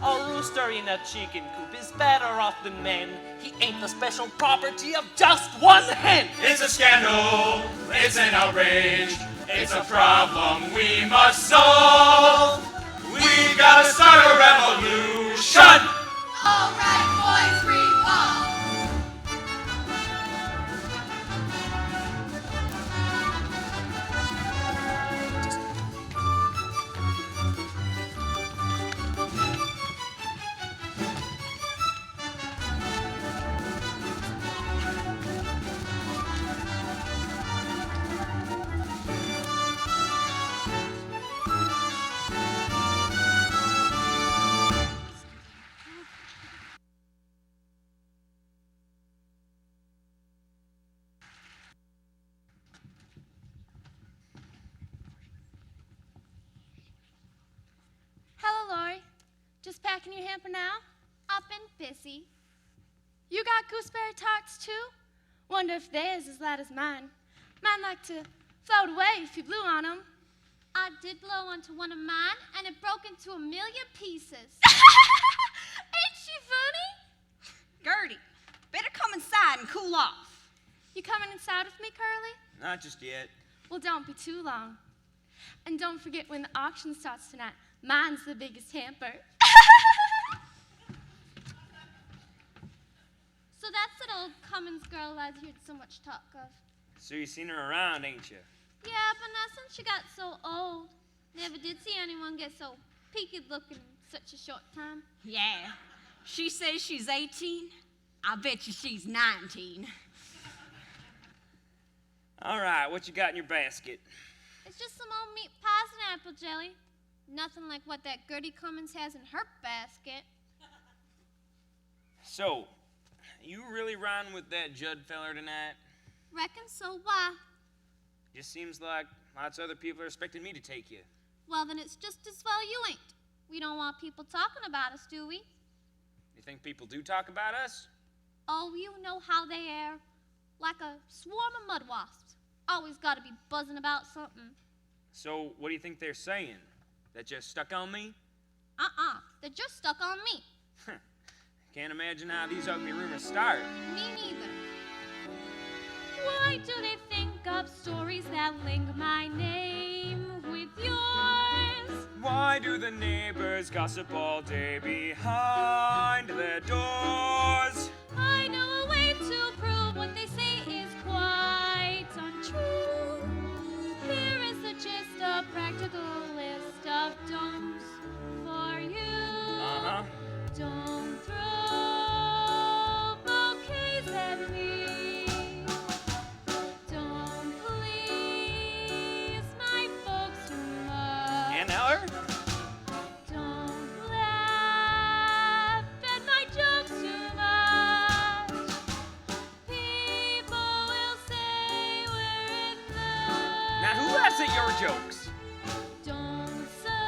A rooster in a chicken coop is better off than men. He ain't the special property of just one hen. It's a scandal. It's an outrage. It's a problem we must solve. We gotta start a revolution. All right, boys, revolve. Hello, Laurey. Just packing your hamper now? I've been busy. You got gooseberry tarts too? Wonder if theirs is light as mine. Mine like to float away if you blew on 'em. I did blow onto one of mine, and it broke into a million pieces. Ain't she funny? Gertie, better come inside and cool off. You coming inside with me, Curly? Not just yet. Well, don't be too long. And don't forget when the auction starts tonight. Mine's the biggest hamper. So that's that old Cummins girl I've heard so much talk of. So you seen her around, ain't you? Yeah, but not since she got so old. Never did see anyone get so peaked looking in such a short time. Yeah, she says she's 18. I bet you she's 19. All right, what you got in your basket? It's just some old meat pies and apple jelly. Nothing like what that Gertie Cummins has in her basket. So, you really riding with that Judd feller tonight? Reckon so, why? Just seems like lots of other people are expecting me to take you. Well, then it's just as well you ain't. We don't want people talking about us, do we? You think people do talk about us? Oh, you know how they are. Like a swarm of mud wasps. Always gotta be buzzing about something. So, what do you think they're saying? That just stuck on me? They're just stuck on me. Can't imagine how these ugly rumors start. Me neither. Why do they think of stories that link my name with yours? Why do the neighbors gossip all day behind their doors? I know a way to prove what they say is quite untrue. Here is the gist, a practical list of don'ts for you. Uh-huh. Don't throw bouquets at me. Don't please my folks too much. And Eller? Don't laugh at my jokes too much. People will say we're in love. Now who laughs at your jokes? Don't sigh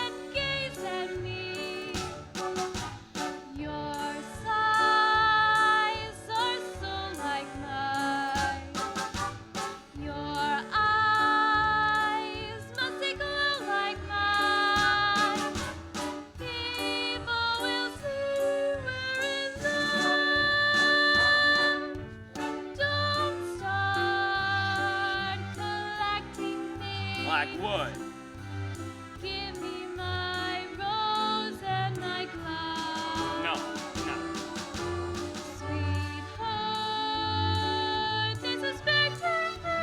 and gaze at me. Your sighs are so like mine. Your eyes must they glow like mine. People will see we're in love. Don't start collecting things. Like what? Give me my rose and my glove. No. Sweetheart, there's a spectator.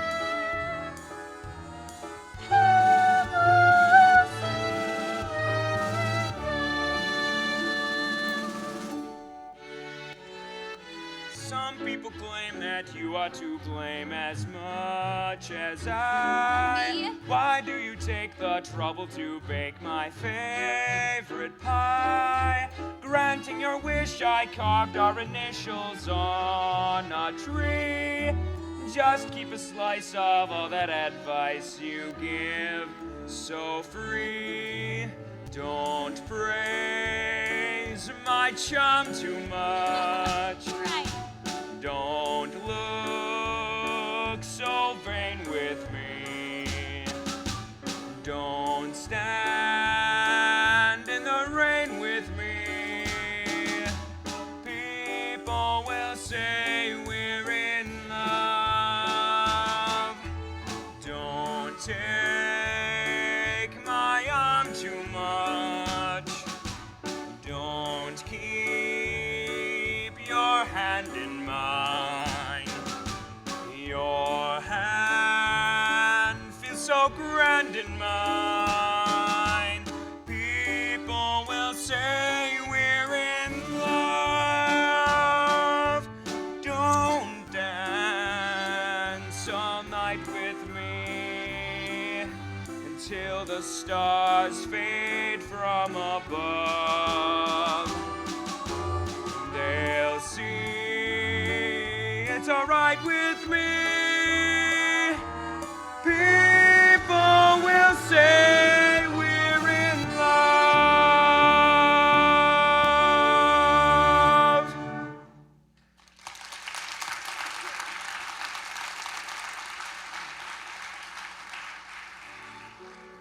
People will see we're in love. Some people claim that you are to blame as much as I. Me? Why do you take the trouble to bake my favorite pie? Granting your wish, I carved our initials on a tree. Just keep a slice of all that advice you give so free. Don't praise my charm too much. Right. Don't look so vain with me. Don't stand in the rain with me. People will say we're in love. Don't take my arm too much. Don't keep your hand in mine. Your hand feels so grand in mine. People will say we're in love. Don't dance all night with me until the stars fade from above. They'll see it's alright with me. People will say we're in love.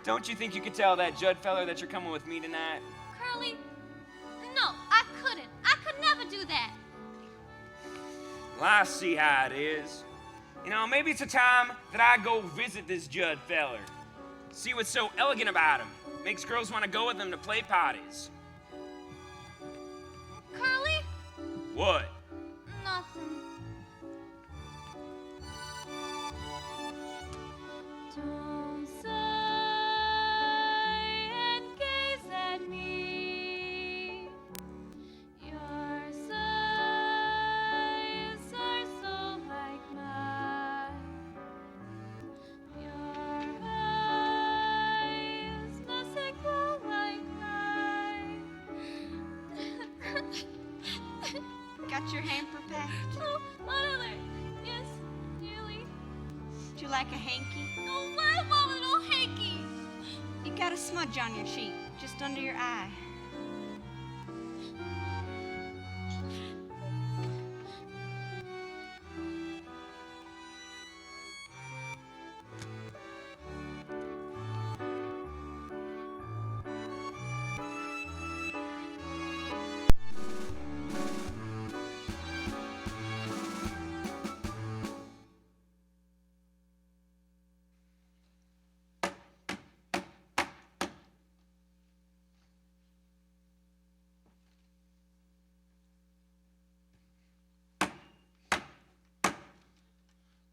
Don't you think you could tell that Judd feller that you're coming with me tonight? Curly, no, I couldn't. I could never do that. Well, I see how it is. You know, maybe it's a time that I go visit this Judd feller. See what's so elegant about him. Makes girls want to go with him to play parties. Curly? What? Nothing. Don't sigh and gaze at me. Your sighs are so like mine. Your eyes mustn't glow like mine. Got your hamper packed? Oh, mother. Yes, nearly. Would you like a hanky? Oh, why, Mama, no hanky? You got a smudge on your cheek, just under your eye.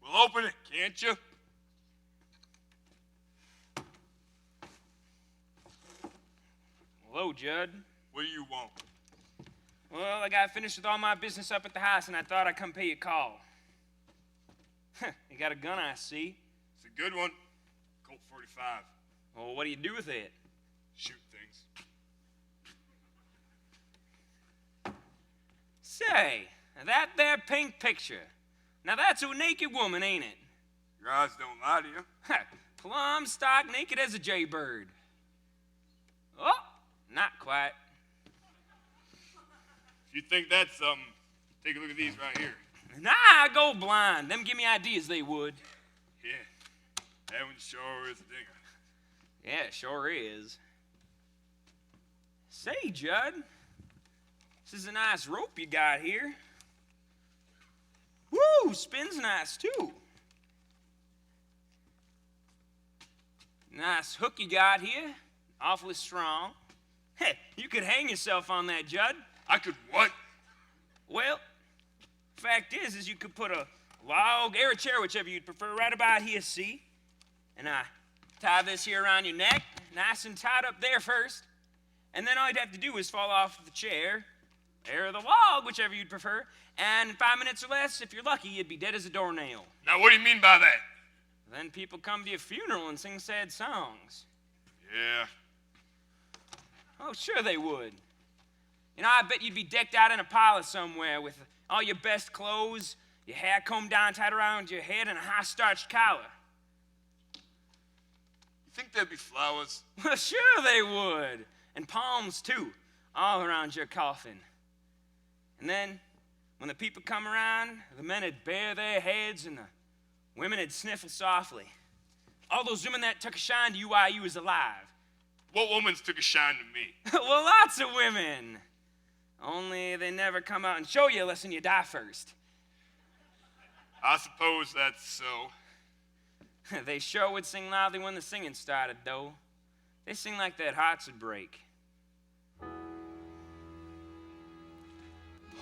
Well, open it, can't you? Hello, Judd. What do you want? Well, I got finished with all my business up at the house, and I thought I'd come pay you a call. You got a gun, I see. It's a good one. Colt 45. Well, what do you do with it? Shoot things. Say, now that there pink picture. Now that's a naked woman, ain't it? Your eyes don't lie to you. Plumb stock naked as a jaybird. Oh, not quite. If you think that's something, take a look at these right here. Nah, I go blind. Them give me ideas, they would. Yeah, that one sure is a dinger. Yeah, it sure is. Say, Judd, this is a nice rope you got here. Woo, spins nice too. Nice hook you got here, awfully strong. Hey, you could hang yourself on that, Judd. I could what? Well, fact is you could put a log or a chair, whichever you'd prefer, right about here, see? And I tie this here around your neck, nice and tight up there first. And then all you'd have to do is fall off the chair, or the log, whichever you'd prefer. And in 5 minutes or less, if you're lucky, you'd be dead as a doornail. Now, what do you mean by that? Then people come to your funeral and sing sad songs. Yeah. Oh, sure they would. You know, I bet you'd be decked out in a parlor somewhere with all your best clothes, your hair combed down tight around your head, and a high-starched collar. You think there'd be flowers? Well, sure they would. And palms, too, all around your coffin. And then, when the people come around, the men would bare their heads and the women would sniffle softly. All those women that took a shine to you while you was alive. What woman's took a shine to me? Well, lots of women. Only they never come out and show you unless you die first. I suppose that's so. They sure would sing loudly when the singing started, though. They sing like their hearts would break.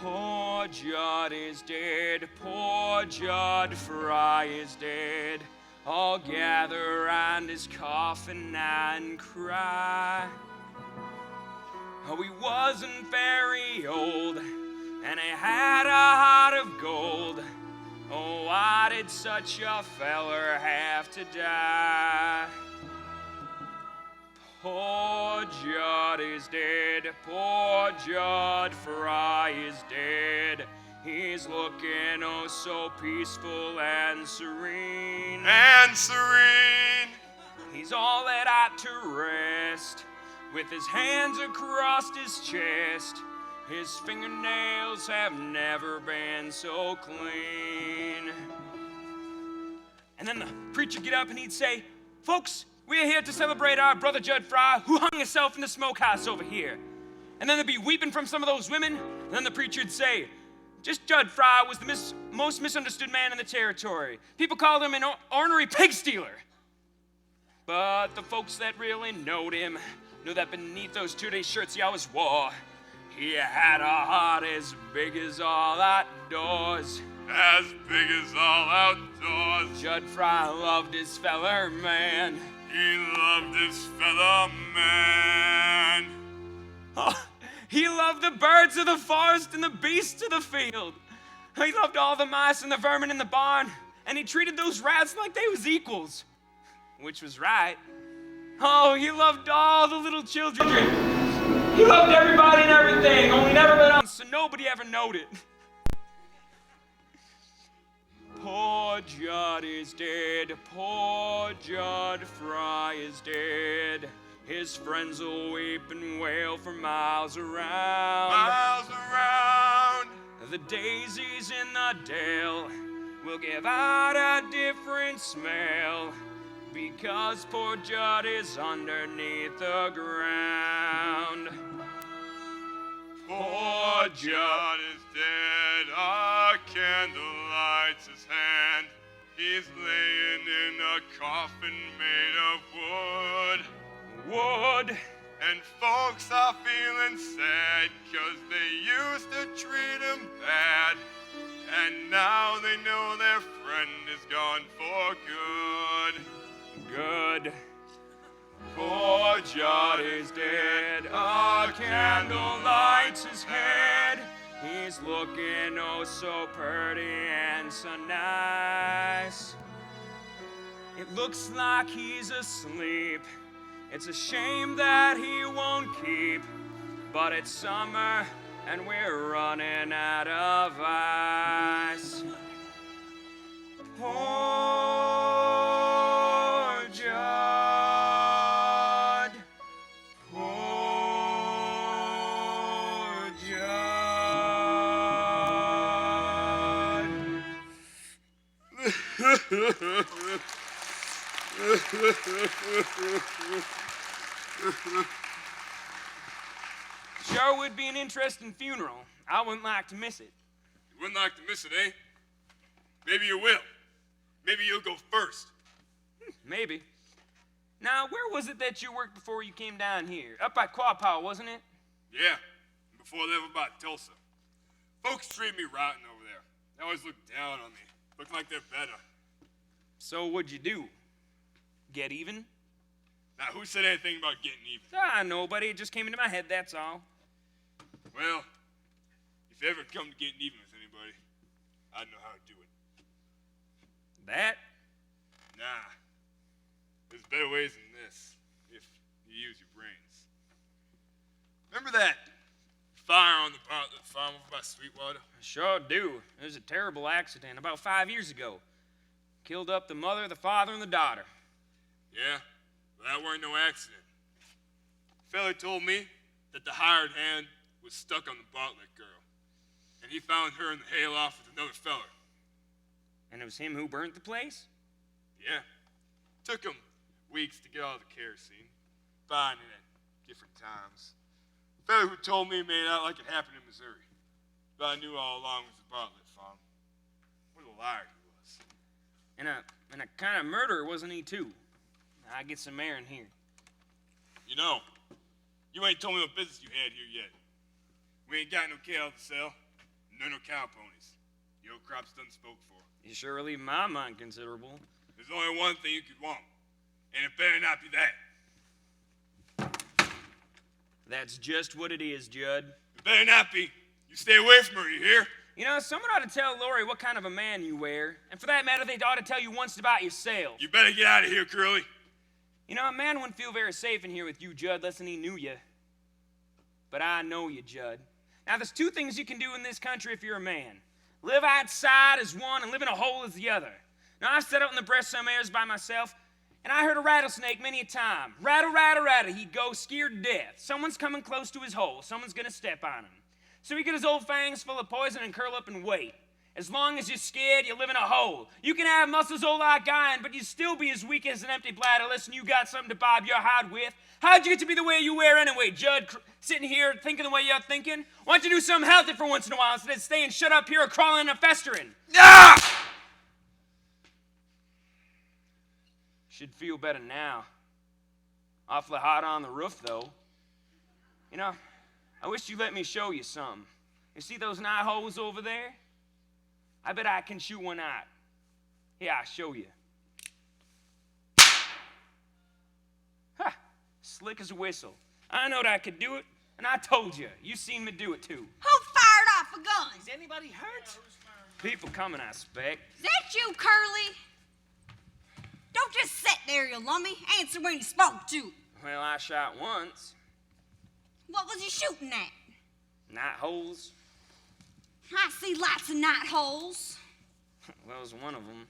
Poor Judd is dead, poor Judd Frye is dead. All gather around his coffin and cry. Oh, he wasn't very old, and he had a heart of gold. Oh, why did such a feller have to die? Poor Judd is dead, poor Judd Frye is dead. He's looking oh so peaceful and serene. And serene. He's all that ought to rest, with his hands across his chest. His fingernails have never been so clean. And then the preacher get up and he'd say, "Folks, we're here to celebrate our brother Judd Frye, who hung himself in the smokehouse over here." And then there'd be weeping from some of those women. And then the preacher'd say, "Just Judd Frye was the most misunderstood man in the territory. People called him an ornery pig stealer." But the folks that really knowed him knew that beneath those two-day shirts he always wore, he had a heart as big as all outdoors. As big as all outdoors. Judd Frye loved his feller man. He loved his fellow man. Oh, he loved the birds of the forest and the beasts of the field. He loved all the mice and the vermin in the barn, and he treated those rats like they was equals, which was right. Oh, he loved all the little children. He loved everybody and everything, only never let on so nobody ever knowed it. Poor Judd is dead, poor Judd Frye is dead. His friends will weep and wail for miles around. Miles around. The daisies in the dale will give out a different smell, because poor Judd is underneath the ground. Poor Judd is dead, a candle lights his hand. He's laying in a coffin made of wood. Wood. And folks are feeling sad, 'cause they used to treat him bad. And now they know their friend is gone for good. Good. Poor Judd is dead, a candle lights his head. He's looking oh so pretty and so nice. It looks like he's asleep. It's a shame that he won't keep, but it's summer and we're running out of ice. Poor Judd, poor Judd. Sure would be an interesting funeral. I wouldn't like to miss it. You wouldn't like to miss it, eh? Maybe you will. Maybe you'll go first. Maybe. Now, where was it that you worked before you came down here? Up by Quapaw, wasn't it? Yeah, before they were by Tulsa. Folks treat me rotten over there. They always look down on me. Look like they're better. So what'd you do? Get even? Now, who said anything about getting even? Nobody. It just came into my head, that's all. Well, If you ever come to getting even with anybody, I'd know how to do it. That? Nah. There's better ways than this, if you use your brains. Remember that fire on the Bartlett farm over by Sweetwater? I sure do. It was a terrible accident about 5 years ago. Killed up the mother, the father, and the daughter. Yeah, but that weren't no accident. The fella told me that the hired hand was stuck on the Bartlett girl, and he found her in the hayloft with another feller. And it was him who burnt the place? Yeah. Took him weeks to get all the kerosene, buying it at different times. The fella who told me made out like it happened in Missouri, but I knew all along it was the Bartlett farm. What a liar he was. And a kind of murderer, wasn't he, too? I get some air in here. You know, you ain't told me what business you had here yet. We ain't got no cattle to sell, no cow ponies. Your crop's done spoke for. You sure relieve my mind considerable. There's only one thing you could want, and it better not be that. That's just what it is, Judd. It better not be. You stay away from her, you hear? You know, someone ought to tell Laurey what kind of a man you wear. And for that matter, they ought to tell you once about yourself. You better get out of here, Curly. You know, a man wouldn't feel very safe in here with you, Judd, less than he knew you. But I know you, Judd. Now, there's two things you can do in this country if you're a man. Live outside as one and live in a hole as the other. Now, I've sat out in the breast some airs by myself, and I heard a rattlesnake many a time. Rattle, rattle, rattle. He'd go scared to death. Someone's coming close to his hole. Someone's going to step on him. So he'd get his old fangs full of poison and curl up and wait. As long as you're scared, you live in a hole. You can have muscles old like iron, but you'd still be as weak as an empty bladder unless you got something to bob your hide with. How'd you get to be the way you wear anyway, Judd? Sitting here thinking the way you're thinking? Why don't you do something healthy for once in a while instead of staying shut up here or crawling and festering? Ah! Should feel better now. Awfully hot on the roof, though. You know, I wish you'd let me show you some. You see those knot holes over there? I bet I can shoot one out. Here, I'll show you. Ha! Slick as a whistle. I knowed I could do it, and I told you. You seen me do it, too. Who fired off a gun? Is anybody hurt? People coming, I expect. Is that you, Curly? Don't just sit there, you lummy. Answer when you spoke to. Well, I shot once. What was you shooting at? Knot holes. I see lots of knot holes. Well, it was one of them.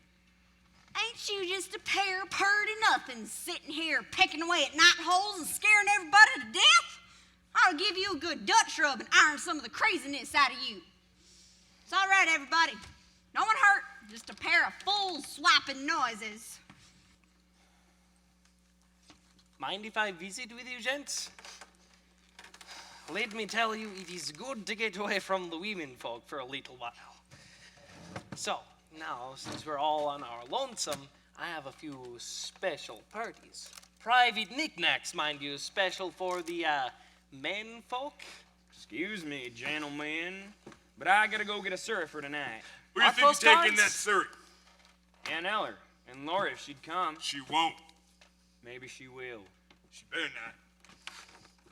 Ain't you just a pair of purty nothings sitting here pecking away at knot holes and scaring everybody to death? I'll give you a good Dutch rub and iron some of the craziness out of you. It's all right, everybody. No one hurt. Just a pair of fools swapping noises. Mind if I visit with you, gents? Let me tell you, it is good to get away from the women folk for a little while. So, now, since we're all on our lonesome, I have a few special parties. Private knickknacks, mind you, special for the, men folk. Excuse me, gentlemen, but I gotta go get a surfer tonight. Where do you think you're taking that Surrey? Aunt Eller, and Laurey, if she'd come. She won't. Maybe she will. She better not.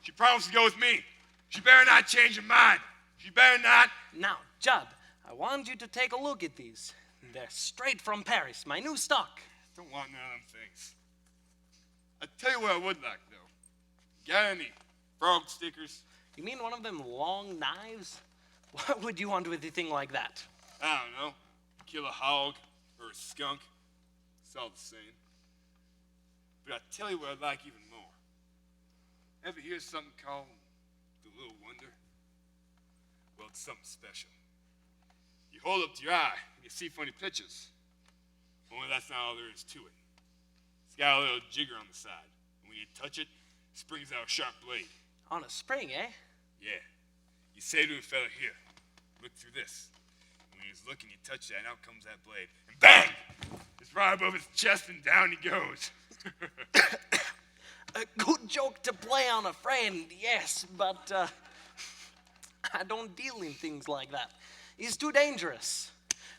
She promised to go with me. She better not change her mind. She better not. Now, Judd, I want you to take a look at these. They're straight from Paris, my new stock. Don't want none of them things. I tell you what I would like, though. Got any frog stickers? You mean one of them long knives? What would you want with a thing like that? I don't know. Kill a hog or a skunk. It's all the same. But I tell you what I'd like even more. Ever hear something called the Little Wonder? Well, it's something special. You hold up to your eye and you see funny pictures. Only that's not all there is to it. It's got a little jigger on the side. And when you touch it, it springs out a sharp blade. On a spring, eh? Yeah. You say to a fella, here, look through this. And when he's looking, you touch that, and out comes that blade. And bang! It's right above his chest, and down he goes. A good joke to play on a friend, yes, but I don't deal in things like that. It's too dangerous.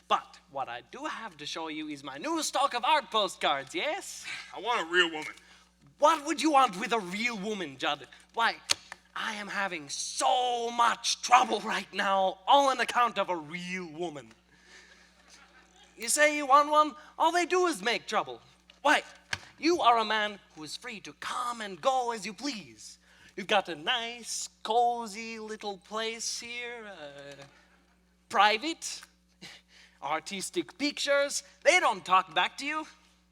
But what I do have to show you is my new stock of art postcards, yes? I want a real woman. What would you want with a real woman, Judd? Why, I am having so much trouble right now, all on account of a real woman. You say you want one, all they do is make trouble. Why, you are a man who is free to come and go as you please. You've got a nice, cozy little place here, private, artistic pictures. They don't talk back to you.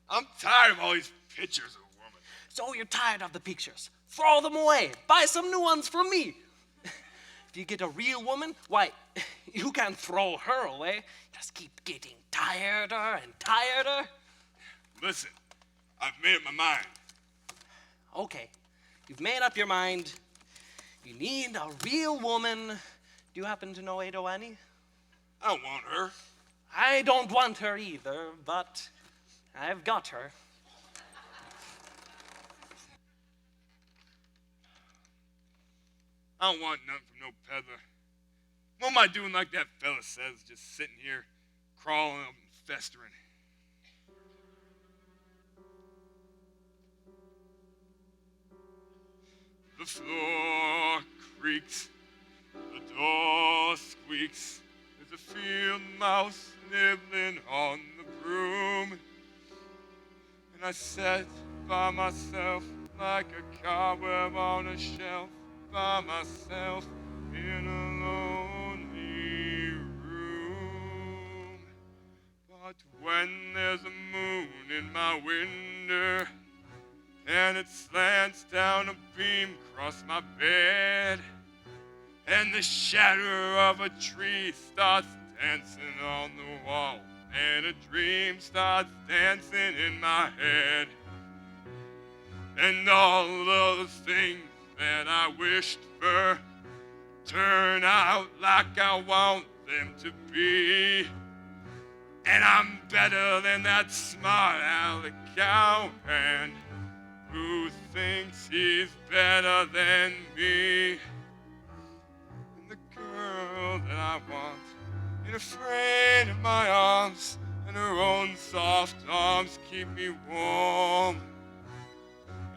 I'm tired of all these pictures of women. So you're tired of the pictures. Throw them away. Buy some new ones from me. If you get a real woman, why, you can't throw her away. Just keep getting tireder and tireder. Listen, I've made up my mind. Okay, you've made up your mind. You need a real woman. Do you happen to know Ado Annie? I don't want her. I don't want her either, but I've got her. I don't want nothing from no peddler. What am I doing like that fella says, just sitting here, crawling up and festering? The floor creaks, the door squeaks. There's a field mouse nibbling on the broom. And I sat by myself like a cobweb on a shelf, by myself in a lonely room. But when there's a moon in my window and it slants down a beam across my bed, and the shadow of a tree starts dancing on the wall, and a dream starts dancing in my head, and all those things that I wished for turn out like I want them to be. And I'm better than that smart aleck cowhand who thinks he's better than me. And the girl that I want ain't afraid of my arms, and her own soft arms keep me warm.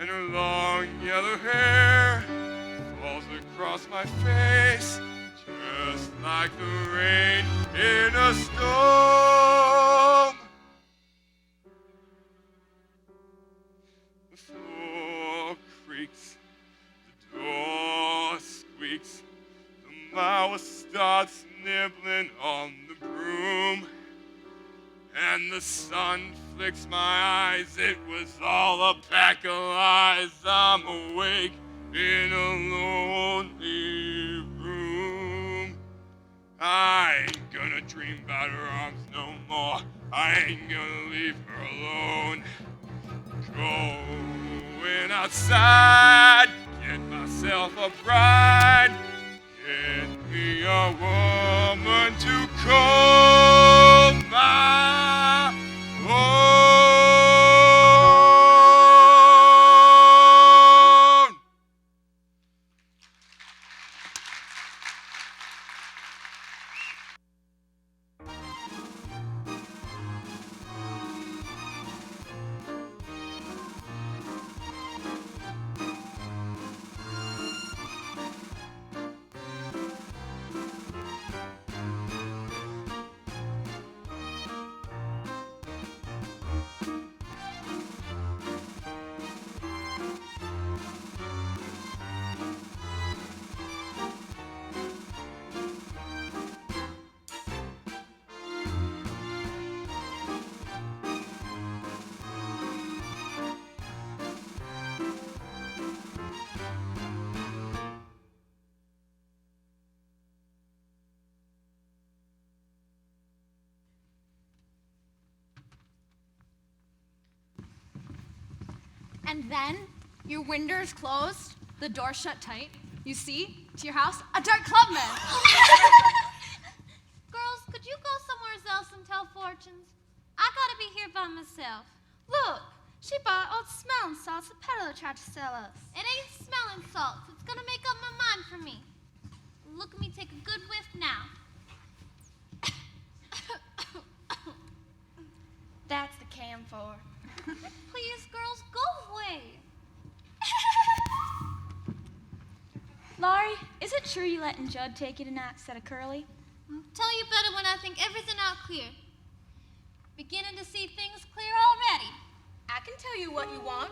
And her long yellow hair falls across my face, just like the rain in a storm. The floor creaks, the door squeaks, the mouse starts nibbling on the broom, and the sun flicks my eyes. It was all a pack of lies. I'm awake in a lonely room. I ain't gonna dream about her arms no more. I ain't gonna leave her alone. Going outside, get myself a bride, get me a woman to call my own. And then your windows closed, the door shut tight. You see, to your house, a dark clubman. Girls, could you go somewhere else and tell fortunes? I gotta be here by myself. Look, she bought old smelling salts the peddler tried to sell us. It ain't smelling salts. It's gonna make up my mind for me. Look at me take a good whiff now. That's the camphor. Please, girls, go away. Is it true you letting Judd take you tonight instead of Curly? I'll tell you better when I think everything out clear. Beginning to see things clear already. I can tell you what you want.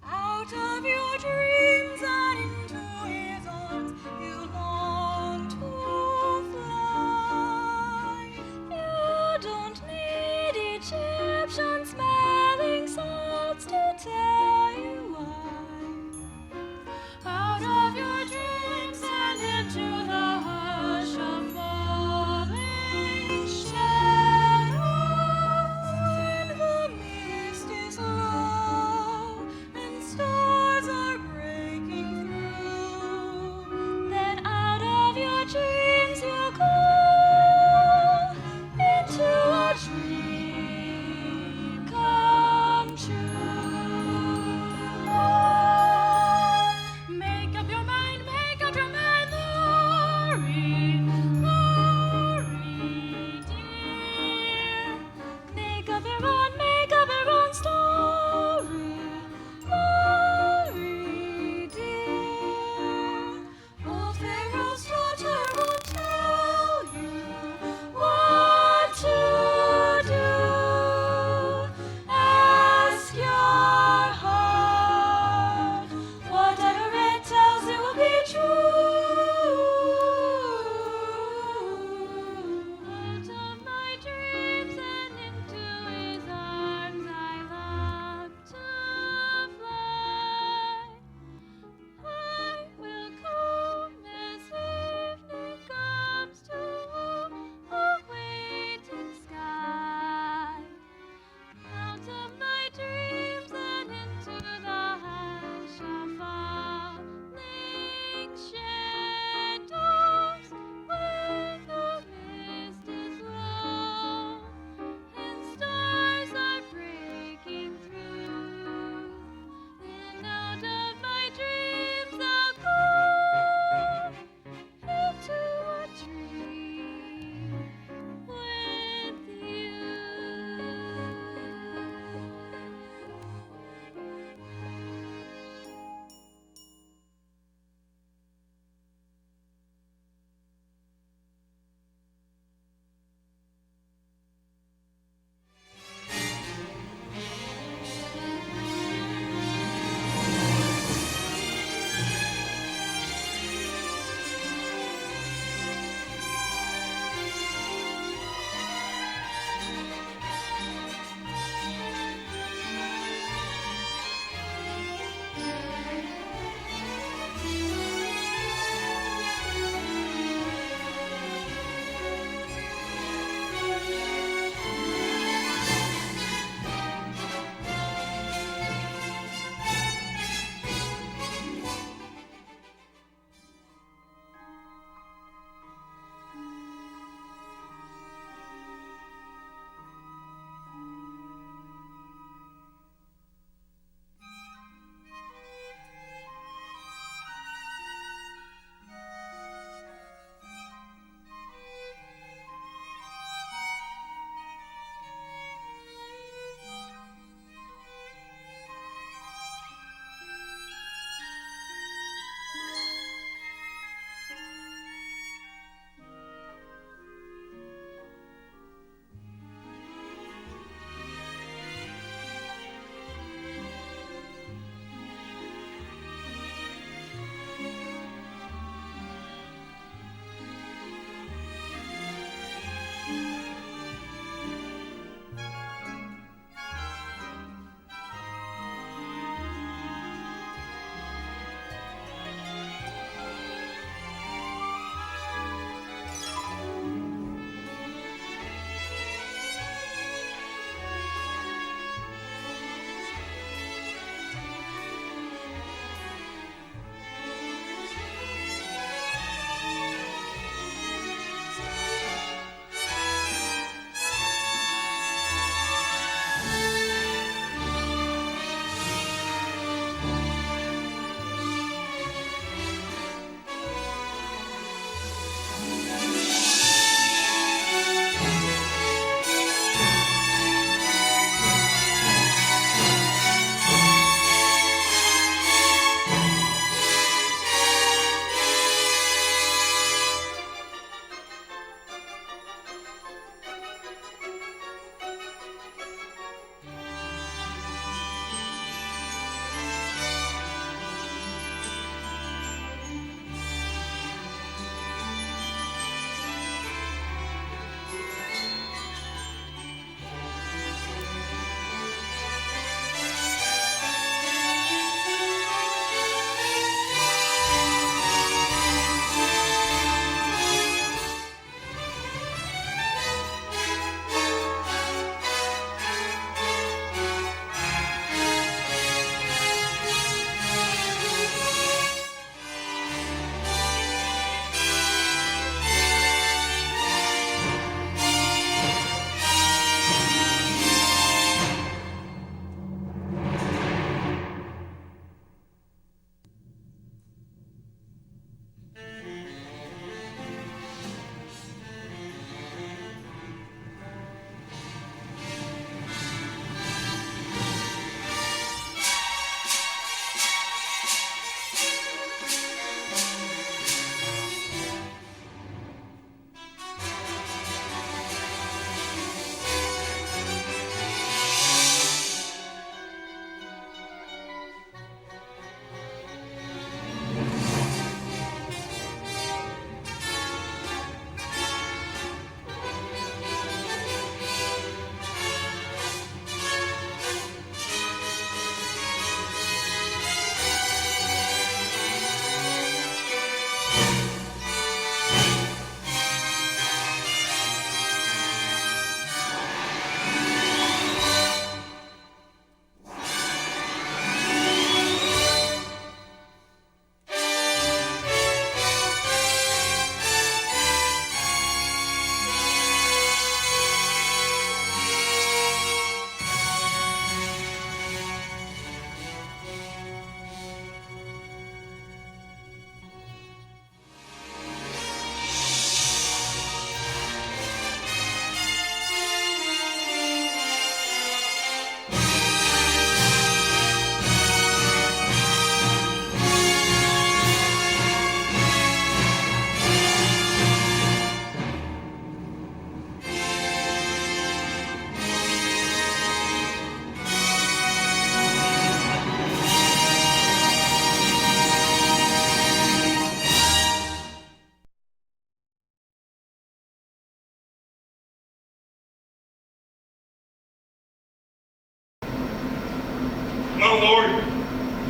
Out of your dreams and into his arms, you long to fly. You don't need Egyptian smelling salts to tell you why. Out of your dreams and into the hush of falling shadows, when the mist is low and stars are breaking through.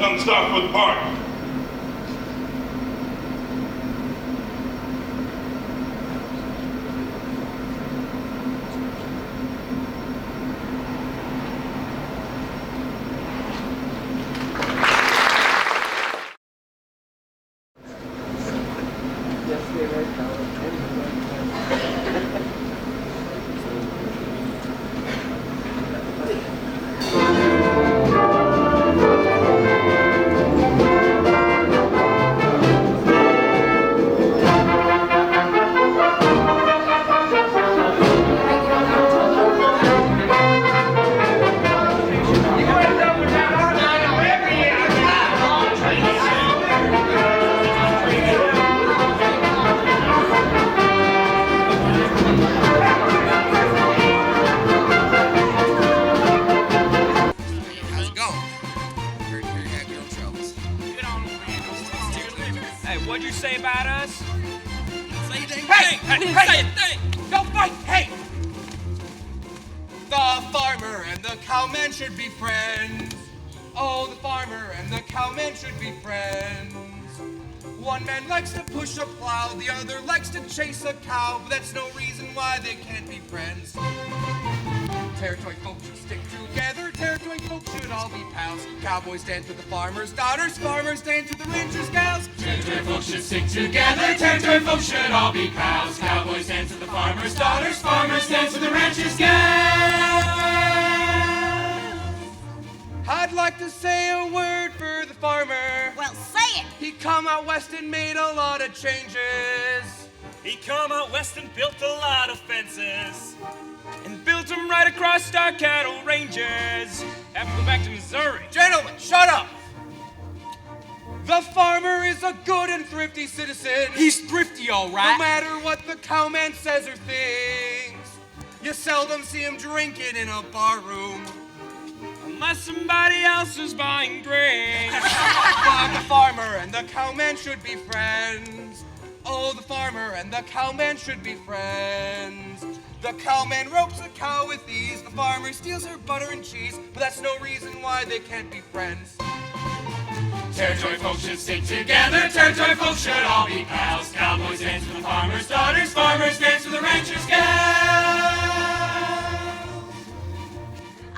come stop for the party. What'd you say about us? Say a thing. Hey! Say a thing! Don't fight! Hey! The farmer and the cowman should be friends. Oh, the farmer and the cowman should be friends. One man likes to push a plow, the other likes to chase a cow, but that's no reason why they can't be friends. Territory folks should stick together, territory folks should all be pals. Cowboys stand for the farmers' daughters, farmers stand for the ranchers' gals. Territory folks should stick together, territory folks should all be pals. Cowboys stand for the farmers' daughters, farmers stand for the ranchers' gals. I'd like to say a word for the farmer. Well, say it. He come out west and made a lot of changes. He come out west and built a lot of fences. And built them right across our cattle ranges. Have to go back to Missouri. Gentlemen, shut up! The farmer is a good and thrifty citizen. He's thrifty, all right. No matter what the cowman says or thinks, you seldom see him drinking in a bar room. Unless somebody else is buying drinks. But the farmer and the cowman should be friends. Oh, the farmer and the cowman should be friends. The cowman ropes a cow with ease. The farmer steals her butter and cheese. But that's no reason why they can't be friends. Territory folks should stick together, territory folks should all be pals. Cowboys dance for the farmers' daughters, farmers dance for the ranchers' gals.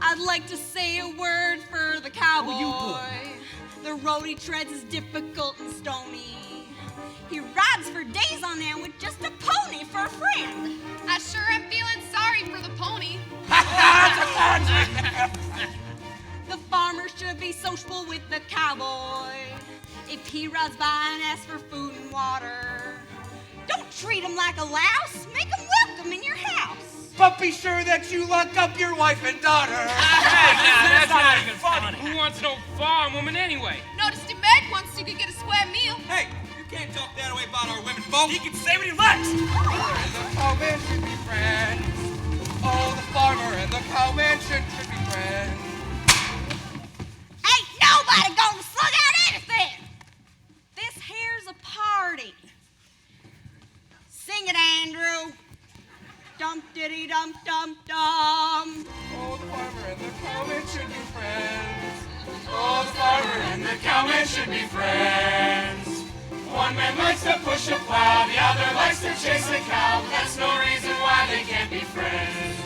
I'd like to say a word for the cowboy. The road he treads is difficult and stony. He rides for days on end with just a pony for a friend. I sure am feeling sorry for the pony. The farmer should be sociable with the cowboy. If he rides by and asks for food and water, don't treat him like a louse. Make him welcome in your house. But be sure that you lock up your wife and daughter. That's not even funny. Who wants an old farm woman anyway? Noticed your Meg wants you could get a square meal. Hey, you can't talk that way about our women folk. He can say what he likes. The cowman should be friends. Oh, the farmer and the cowman should be friends. Ain't nobody gonna slug out anything. This here's a party. Sing it, Andrew. Dum-diddy-dum-dum-dum. Oh, the farmer and the cowman should be friends. Oh, the farmer and the cowman should be friends. One man likes to push a plow, the other likes to chase a cow. That's no reason why they can't be friends.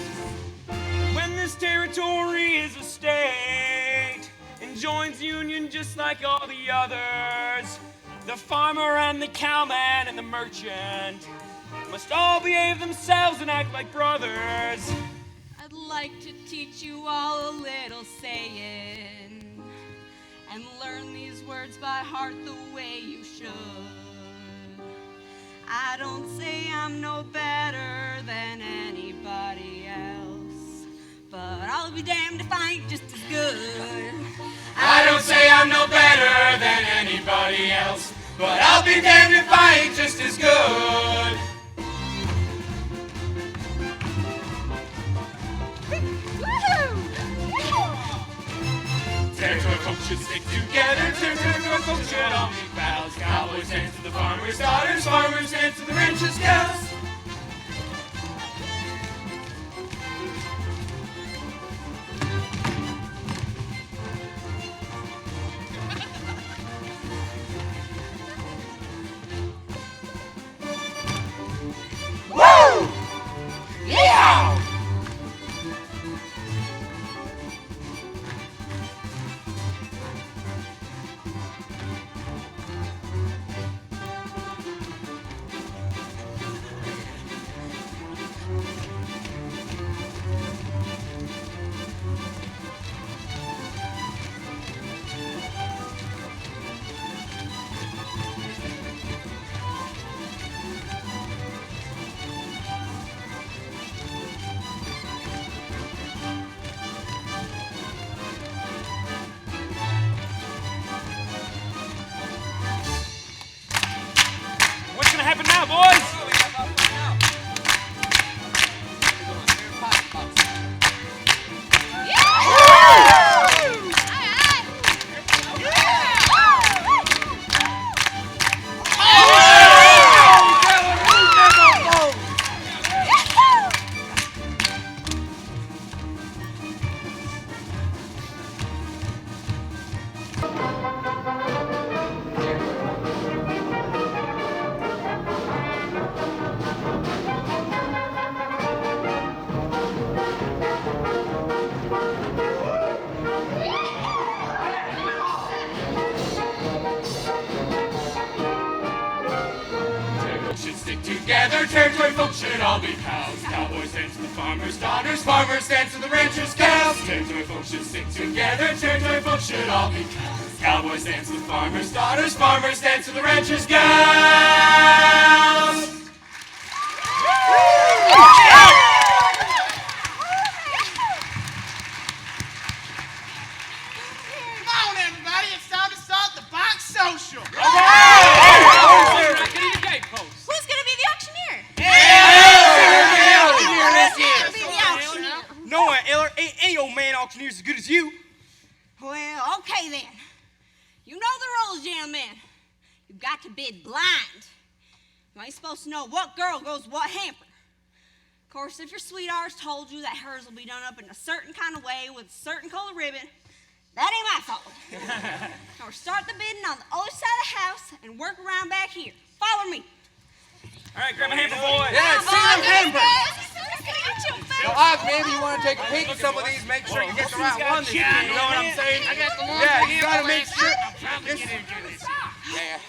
When this territory is a state and joins union just like all the others, the farmer and the cowman and the merchant must all behave themselves and act like brothers. I'd like to teach you all a little saying and learn these words by heart the way you should. I don't say I'm no better than anybody else, but I'll be damned if I ain't just as good. I don't say I'm no better than anybody else, but I'll be damned if I ain't just as good. Territory folks should stick together, territory folks should all be pals. Cowboys dance to the farmers' daughters, farmers dance to the ranchers' gals. happen now, boys? Together, territory folks should all be pals. Cowboys dance to the farmers' daughters, farmers dance to the ranchers' cows. Territory folks should stick together, territory folks should all be pals. Cowboys dance to the farmers' daughters, farmers dance to the ranchers' gals. Come on, everybody, it's time to start the box social. Who's gonna be the auctioneer? No, Eller, ain't any old man auctioneer as good as you. Well, okay then. You know the rules, gentlemen. You've got to bid blind. You ain't supposed to know what girl goes what hamper. Of course, if your sweetheart's told you that hers will be done up in a certain kind of way with a certain color ribbon, that ain't my fault. Now we'll start the bidding on the other side of the house and work around back here. Follow me. All right, grab a hamper, boys. Yeah, see them hampers. So, Oz, maybe you want to take a peek at some of these, make sure you get the right one this time, you know what I'm saying? I got the one. Yeah, you gotta make sure. I'm trying to get into this. Yeah.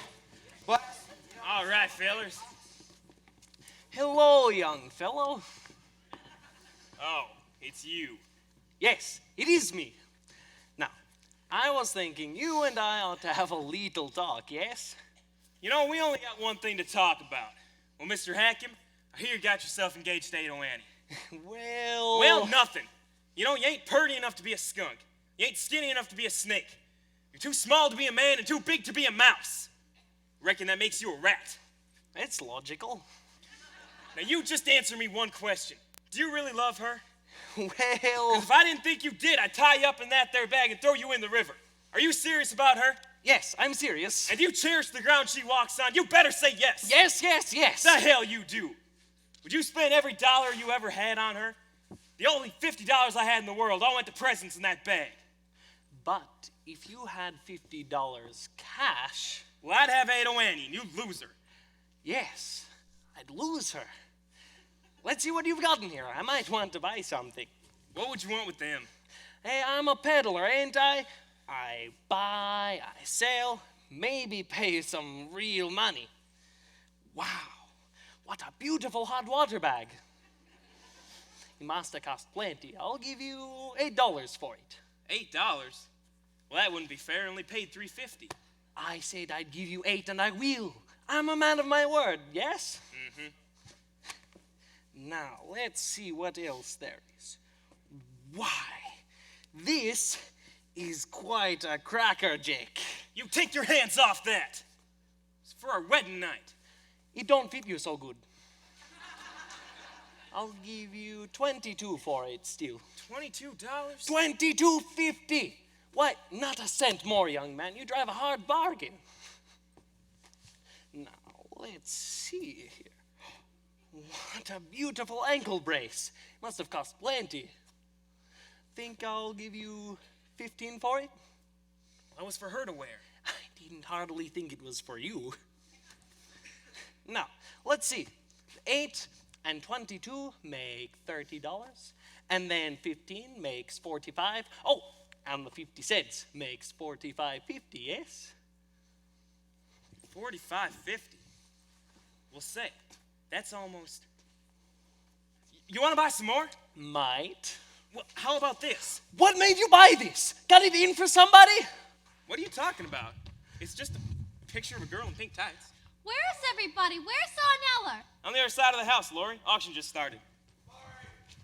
But All right, fellers. Hello, young fellow. Oh, it's you. Yes, it is me. Now, I was thinking you and I ought to have a little talk, yes? You know, we only got one thing to talk about. Well, Mr. Hakim, I hear you got yourself engaged to Ada Annie. Well, Nothing. You know, you ain't purty enough to be a skunk. You ain't skinny enough to be a snake. You're too small to be a man and too big to be a mouse. Reckon that makes you a rat. That's logical. Now, you just answer me one question. Do you really love her? Well, 'Cause if I didn't think you did, I'd tie you up in that there bag and throw you in the river. Are you serious about her? yes, I'm serious. And do you cherish the ground she walks on? You better say yes. Yes, yes, yes. The hell you do. Would you spend every dollar you ever had on her? The only $50 I had in the world all went to presents in that bag. But if you had $50 cash, Well, I'd have Ada Annie, and you'd lose her. yes, I'd lose her. Let's see what you've got in here. I might want to buy something. What would you want with them? Hey, I'm a peddler, ain't I? I buy, I sell, maybe pay some real money. Wow, what a beautiful hot water bag. It must have cost plenty. I'll give you $8 for it. $8? Well, that wouldn't be fair. I only paid $3.50. I said I'd give you 8 and I will. I'm a man of my word, yes? Mm-hmm. Now, let's see what else there is. Why, this is quite a crackerjack. You take your hands off that. It's for our wedding night. It don't fit you so good. I'll give you 22 for it still. $22? $22.50. Why, not a cent more, young man. You drive a hard bargain. Now, let's see here. What a beautiful ankle brace. Must have cost plenty. Think I'll give you 15 for it? That was for her to wear. I didn't hardly think it was for you. Now, let's see. 8 and 22 make $30, and then 15 makes 45. Oh, and the 50 cents makes $45.50, yes? $45.50. Well, say, that's almost. You want to buy some more? Might. Well, how about this? What made you buy this? Got it in for somebody? What are you talking about? It's just a picture of a girl in pink tights. Where's everybody? Where's Son Eller? On the other side of the house, Laurey. Auction just started.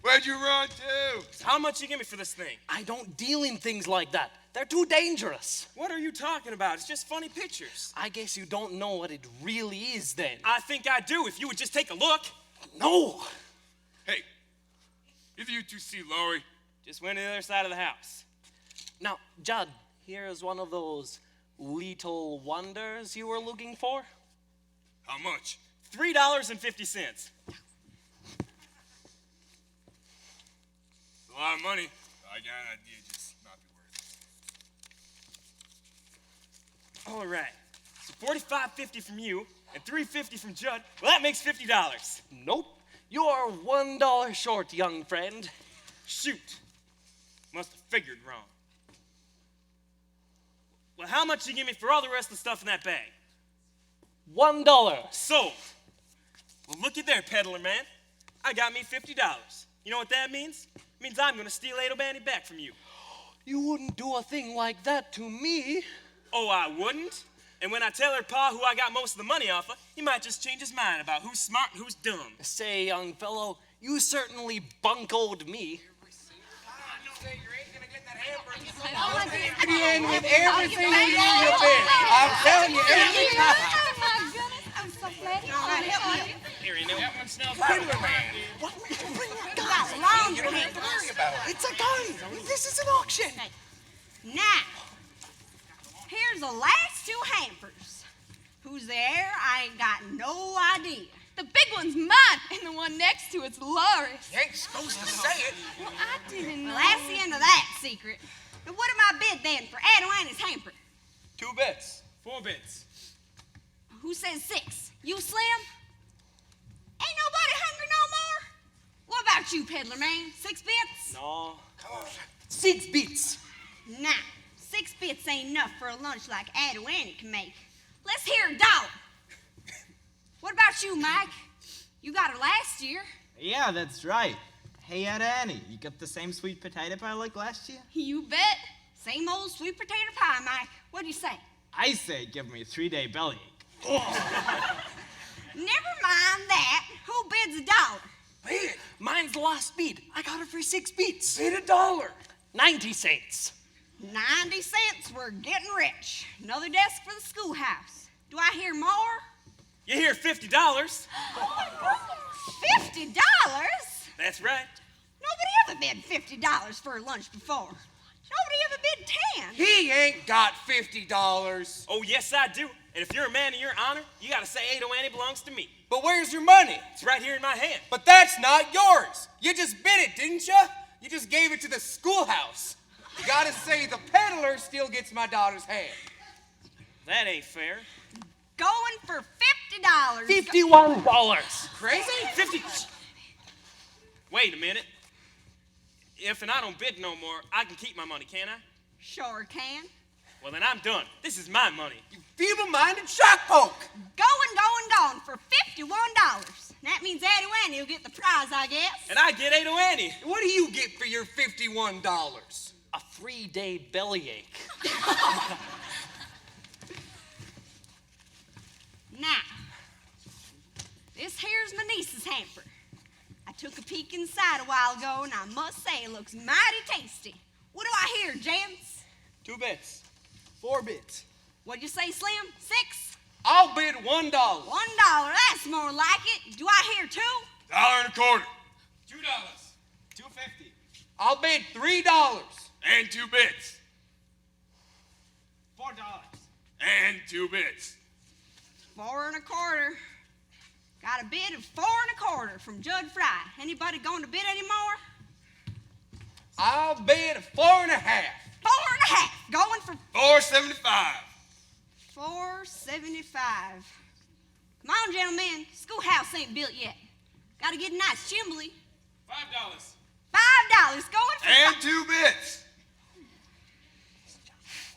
Where'd you run to? How much you give me for this thing? I don't deal in things like that. They're too dangerous. What are you talking about? It's just funny pictures. I guess you don't know what it really is then. I think I do, if you would just take a look. No. Hey, either you two see Laurey? Just went to the other side of the house. Now, Judd, here's one of those little wonders you were looking for. How much? $3.50. A lot of money. I got an idea, just not be worth it. All right. So $45.50 from you and $3.50 from Judd. Well, that makes $50. Nope. You are $1 short, young friend. Shoot. Must have figured wrong. Well, how much you give me for all the rest of the stuff in that bag? $1. Sold. Well, looky there, peddler man. I got me $50. You know what that means? It means I'm going to steal Ada Banny back from you. You wouldn't do a thing like that to me. Oh, I wouldn't? And when I tell her pa who I got most of the money off of, he might just change his mind about who's smart and who's dumb. Say, young fellow, you certainly buncoed me. With everything you have been. I'm telling you, every time. Oh my goodness, I'm so glad you All right, help me. Here, you know. That one smells better, man. What would you bring a gun? Got laundry hampers. It's a gun. This is an auction. Now, here's the last two hampers. Who's there? I ain't got no idea. The big one's mine, and the one next to it's Laurey's. You ain't supposed to say it. Well, I didn't know. Well, that's the end of that secret. But what am I bid then for Adelante's hamper? 2 bits. 4 bits. Who says 6? You, Slim? Ain't nobody hungry no more? What about you, peddler man? 6 bits? No. Come on. 6 bits. Nah, 6 bits ain't enough for a lunch like Adelante can make. Let's hear a dollar. What about you, Mike? You got her last year. Yeah, that's right. Hey, Annie, you got the same sweet potato pie like last year? You bet. Same old sweet potato pie, Mike. What'd you say? I say give me a 3-day bellyache. Never mind that. Who bids a dollar? Bid. Mine's the last bid. I got her for 6 bits. Bid $1. 90 cents. 90 cents. We're getting rich. Another desk for the schoolhouse. Do I hear more? You hear $50. $50? That's right. Nobody ever bid $50 for a lunch before. Nobody ever bid 10. He ain't got $50. Oh, yes, I do. And if you're a man of your honor, you got to say Adelanti belongs to me. But where's your money? It's right here in my hand. But that's not yours. You just bid it, didn't you? You just gave it to the schoolhouse. You gotta say the peddler still gets my daughter's hand. That ain't fair. Going for $50. $51. Crazy? 50. Wait a minute. If and I don't bid no more, I can keep my money, can't I? Sure can. Well, then I'm done. This is my money. You feeble-minded shock poke. Going for $51. That means Adelanti will get the prize, I guess. And I get Adelanti. What do you get for your $51? A 3-day bellyache. Now, this here's my niece's hamper. I took a peek inside a while ago, and I must say it looks mighty tasty. What do I hear, gents? 2 bits. 4 bits. What'd you say, Slim? 6? I'll bid $1. $1. That's more like it. Do I hear 2? $1.25. $2. $2.50. I'll bid $3. And 2 bits. $4. And 2 bits. 4 1/4. Got a bid of 4 1/4 from Judd Frye. Anybody going to bid any more? I'll bid 4 1/2. 4 1/2. Going for $4.75. $4.75. Come on, gentlemen. Schoolhouse ain't built yet. Got to get a nice chimbley. $5. $5. Going for And 2 bits.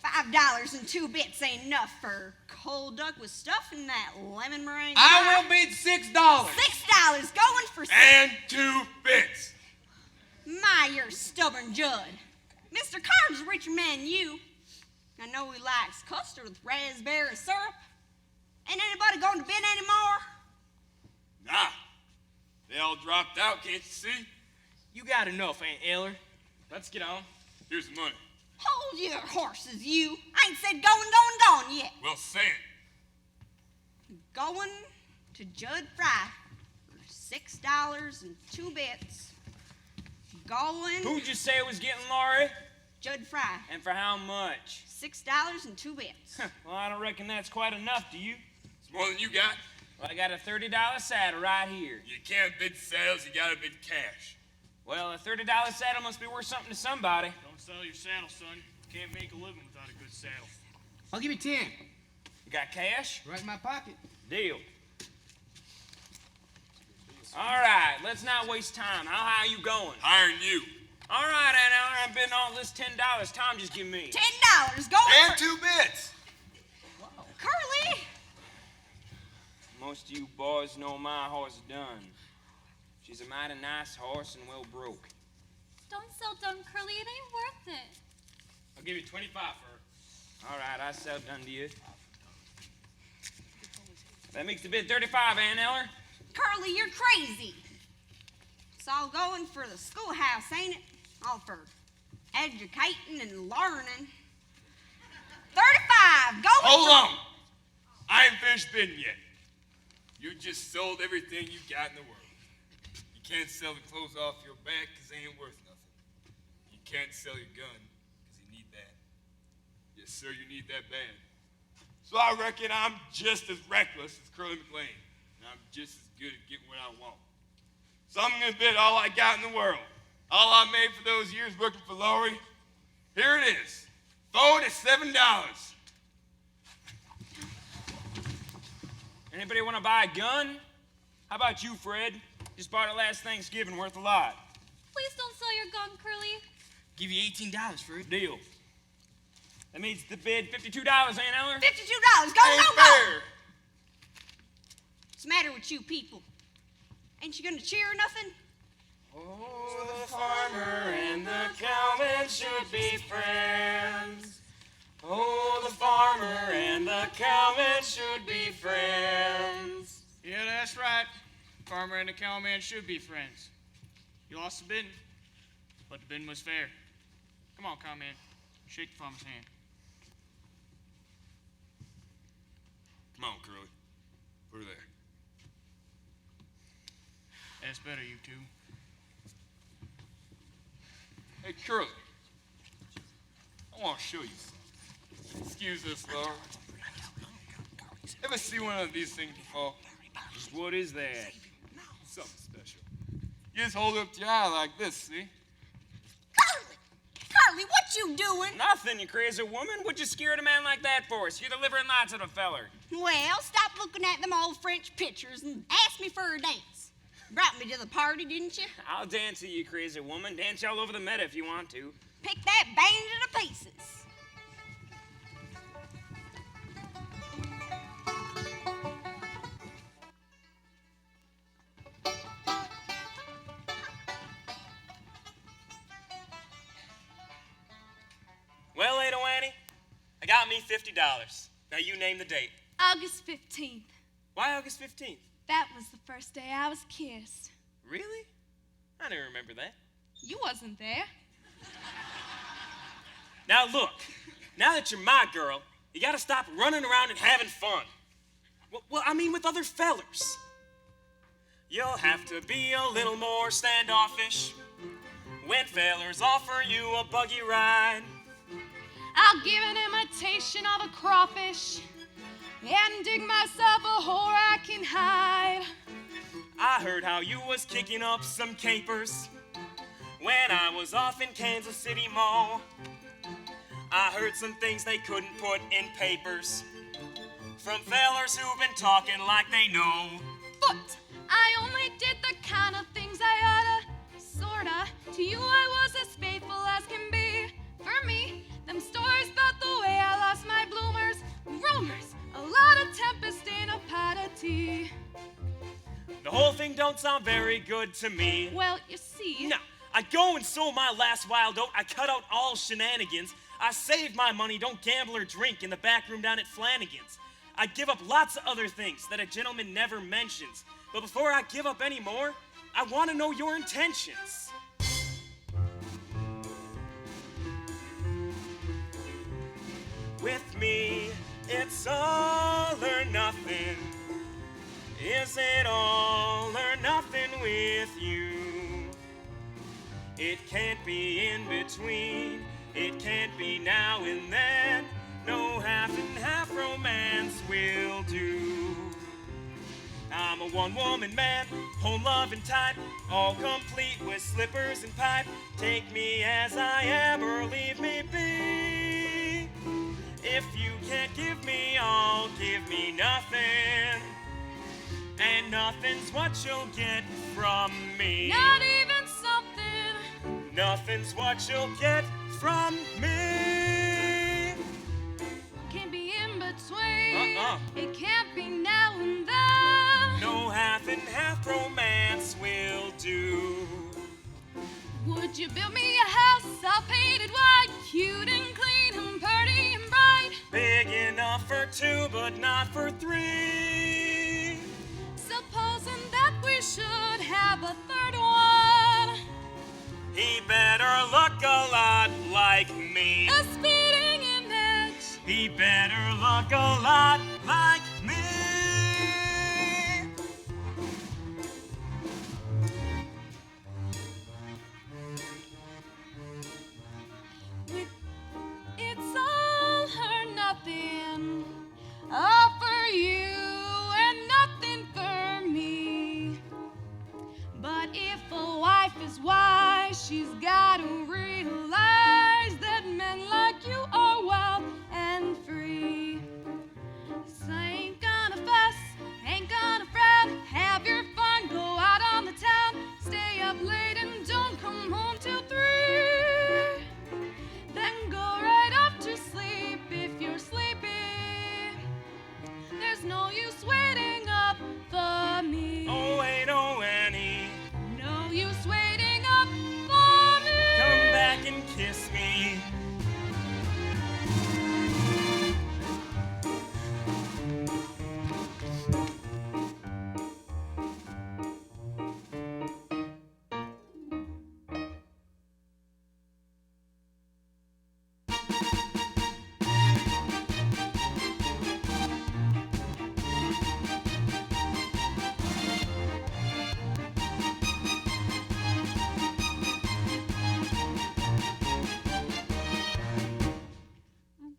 $5 and 2 bits ain't enough for cold duck with stuff and that lemon meringue. I will bid $6. $6. Going for 6. And 2 bits. My, you're stubborn, Judd. Mr. Carter's a richer man than you. I know he likes custard with raspberry syrup. Ain't anybody going to bid any more? Nah. They all dropped out, can't you see? You got enough, Aunt Eller. Let's get on. Here's the money. Hold your horses, you. I ain't said going yet. Well, say it. Going to Judd Frye for $6.02. Going. Who'd you say was getting Laurey? Judd Frye. And for how much? $6.02. Well, I don't reckon that's quite enough, do you? It's more than you got. Well, I got a $30 saddle right here. You can't bid saddles, you gotta bid cash. Well, a $30 saddle must be worth something to somebody. Don't sell your saddle, son. You can't make a living without a good saddle. I'll give you 10. You got cash? Right in my pocket. Deal. All right, let's not waste time. How high are you going? Hiring you. All right, Aunt Eller, I'm bidding all this $10. Tom, just give me. $10. Going And for 2 bids. Curly. Most of you boys know my horse Dun. She's a mighty nice horse and well broke. Don't sell Dun, Curly. It ain't worth it. I'll give you 25 for her. All right, I sell Dun to you. That makes the bid 35, Aunt Eller. Curly, you're crazy. It's all going for the schoolhouse, ain't it? All for educating and learning. 35. Going Hold for... on. I ain't finished bidding yet. You just sold everything you got in the world. You can't sell the clothes off your back because they ain't worth nothing. You can't sell your gun because you need that. Yes, sir, you need that bad. So I reckon I'm just as reckless as Curly McLean. And I'm just as good at getting what I want. So I'm going to bid all I got in the world. All I made for those years working for Laurey. Here it is. $47. Anybody want to buy a gun? How about you, Fred? Just bought it last Thanksgiving, worth a lot. Please don't sell your gun, Curly. Give you $18 for it. Deal. That means the bid $52, Aunt Eller. $52. Go, Ain't go, go. fair. What's the matter with you people? Ain't you gonna cheer or nothing? Oh, the farmer and the cowman should be friends. Oh, the farmer and the cowman should be friends. Yeah, that's right. Farmer and the cowman should be friends. You lost the bidding, but the bidding was fair. Come on, cowman. Shake the farmer's hand. Come on, Curly. Put her there. That's better, you two. Hey, Curly. I want to show you something. Excuse us, Laura. Ever see one of these things before? What is that? Something special. You just hold it up to your eye like this, see? Curly, what you doing? Nothing, you crazy woman. What'd you scare a man like that for? You're delivering lots of a feller. Well, stop looking at them old French pictures and ask me for a dance. Brought me to the party, didn't you? I'll dance you, you crazy woman. Dance you all over the meadow if you want to. Pick that banjo to pieces. Well, Ada Annie, I got me $50. Now you name the date. August 15th. Why August 15th? That was the first day I was kissed. Really? I don't remember that. You wasn't there. Now look, now that you're my girl, you gotta stop running around and having fun. Well, I mean with other fellers. You'll have to be a little more standoffish when fellers offer you a buggy ride. I'll give an imitation of a crawfish and dig myself a hole I can hide. I heard how you was kicking up some capers when I was off in Kansas City Mall. I heard some things they couldn't put in papers from fellers who've been talking like they know. But I only did the kind of things I oughta, sorta. To you I was as faithful as can be. For me, them stories about the way I lost my bloomers, rumors, a lot of tempest in a pot of tea. The whole thing don't sound very good to me. Well, you see. No, I go and sold my last wild oat. I cut out all shenanigans. I saved my money, don't gamble or drink in the back room down at Flanagan's. I give up lots of other things that a gentleman never mentions. But before I give up any more, I want to know your intentions. With me, it's all or nothing. Is it all or nothing with you? It can't be in between. It can't be now and then. No half and half romance will do. I'm a one-woman man, home-loving type, all complete with slippers and pipe. Take me as I am or leave me be. If you can't give me all, give me nothing. And nothing's what you'll get from me. Not even something. Nothing's what you'll get from me. Can't be in between. Uh-uh. It can't be now and then. No half and half romance will do. Would you build me a house all painted white, cute and clean and pretty and bright? Big enough for two, but not for three. Supposing that we should have a third one. He better look a lot like me. A spitting image. He better look a lot like me. It's all or nothing. All for you and nothing for me. But if a wife is wise, she's got to realize that men like you are wild and free. So ain't gonna fuss, ain't gonna fret. Have your fun, go out on the town. Stay up late and don't come home till 3. Then go right off to sleep if you're sleepy. There's no use waiting up for me. Oh, ain't no Annie. No use waiting up for me. Come back and kiss me.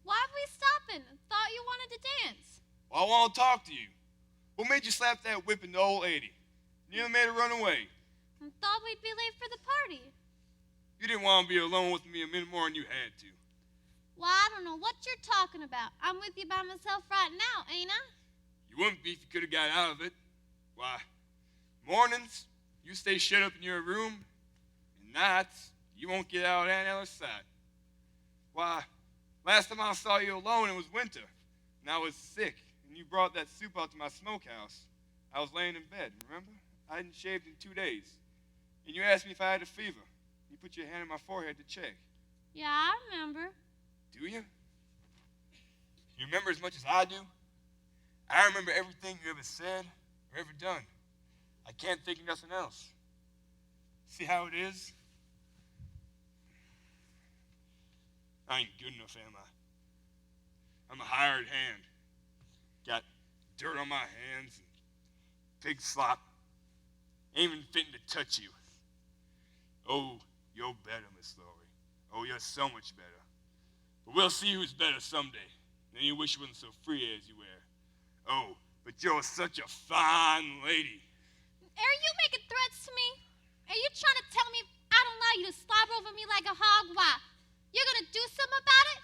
Why are we stopping? Thought you wanted to dance. Well, I want to talk to you. What made you slap that whip in the old lady? Nearly made her run away. Thought we'd be late for the party. You didn't want to be alone with me a minute more than you had to. Well, I don't know what you're talking about. I'm with you by myself right now, ain't I? You wouldn't be if you could have got out of it. Why, mornings, you stay shut up in your room, and nights, you won't get out on the other side. Why, last time I saw you alone, it was winter, and I was sick, and you brought that soup out to my smokehouse. I was laying in bed, remember? I hadn't shaved in 2 days, and you asked me if I had a fever. You put your hand on my forehead to check. Yeah, I remember. Do you? You remember as much as I do? I remember everything you ever said or ever done. I can't think of nothing else. See how it is? I ain't good enough, am I? I'm a hired hand. Got dirt on my hands and pig slop. Ain't even fitting to touch you. Oh, you're better, Miss Laurey. Oh, you're so much better. But we'll see who's better someday. Then you wish you wasn't so free as you were. Oh, but you're such a fine lady. Are you making threats to me? Are you trying to tell me I don't allow you to slobber over me like a hog? Why? You're gonna do something about it?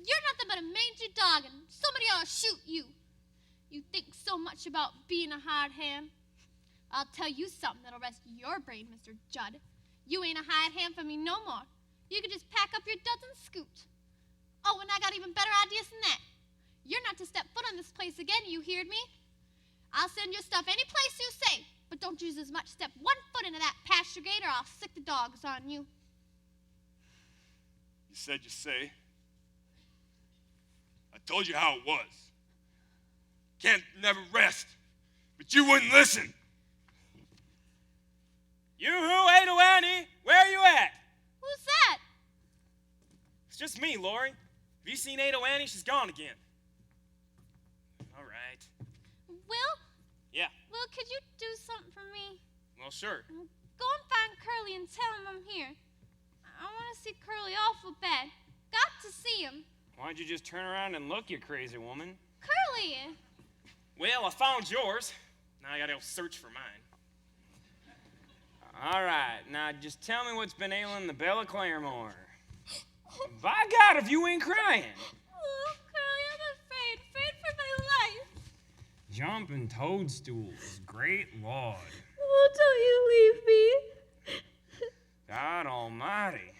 You're nothing but a mangy dog, and somebody ought to shoot you. You think so much about being a hard hand. I'll tell you something that'll rest your brain, Mr. Judd. You ain't a hired hand for me no more. You can just pack up your duds and scoot. Oh, and I got even better ideas than that. You're not to step foot on this place again, you heard me? I'll send your stuff any place you say, but don't you as much step 1 foot into that pasture gate or I'll sick the dogs on you. You said you say. I told you how it was. Can't never rest, but you wouldn't listen. You who, Ada Annie? Where are you at? Who's that? It's just me, Laurey. Have Have you seen Ada Annie? She's gone again. All right. Will? Yeah. Will, could you do something for me? Well, sure. Go and find Curly and tell him I'm here. I want to see Curly awful bad. Got to see him. Why don't you just turn around and look, you crazy woman? Curly! Well, I found yours. Now I gotta go search for mine. All right, now just tell me what's been ailing the Belle of Claremore. By God, if you ain't crying. Oh, Curly, I'm afraid for my life. Jumping toadstools, great Lord. Oh, don't you leave me. God almighty.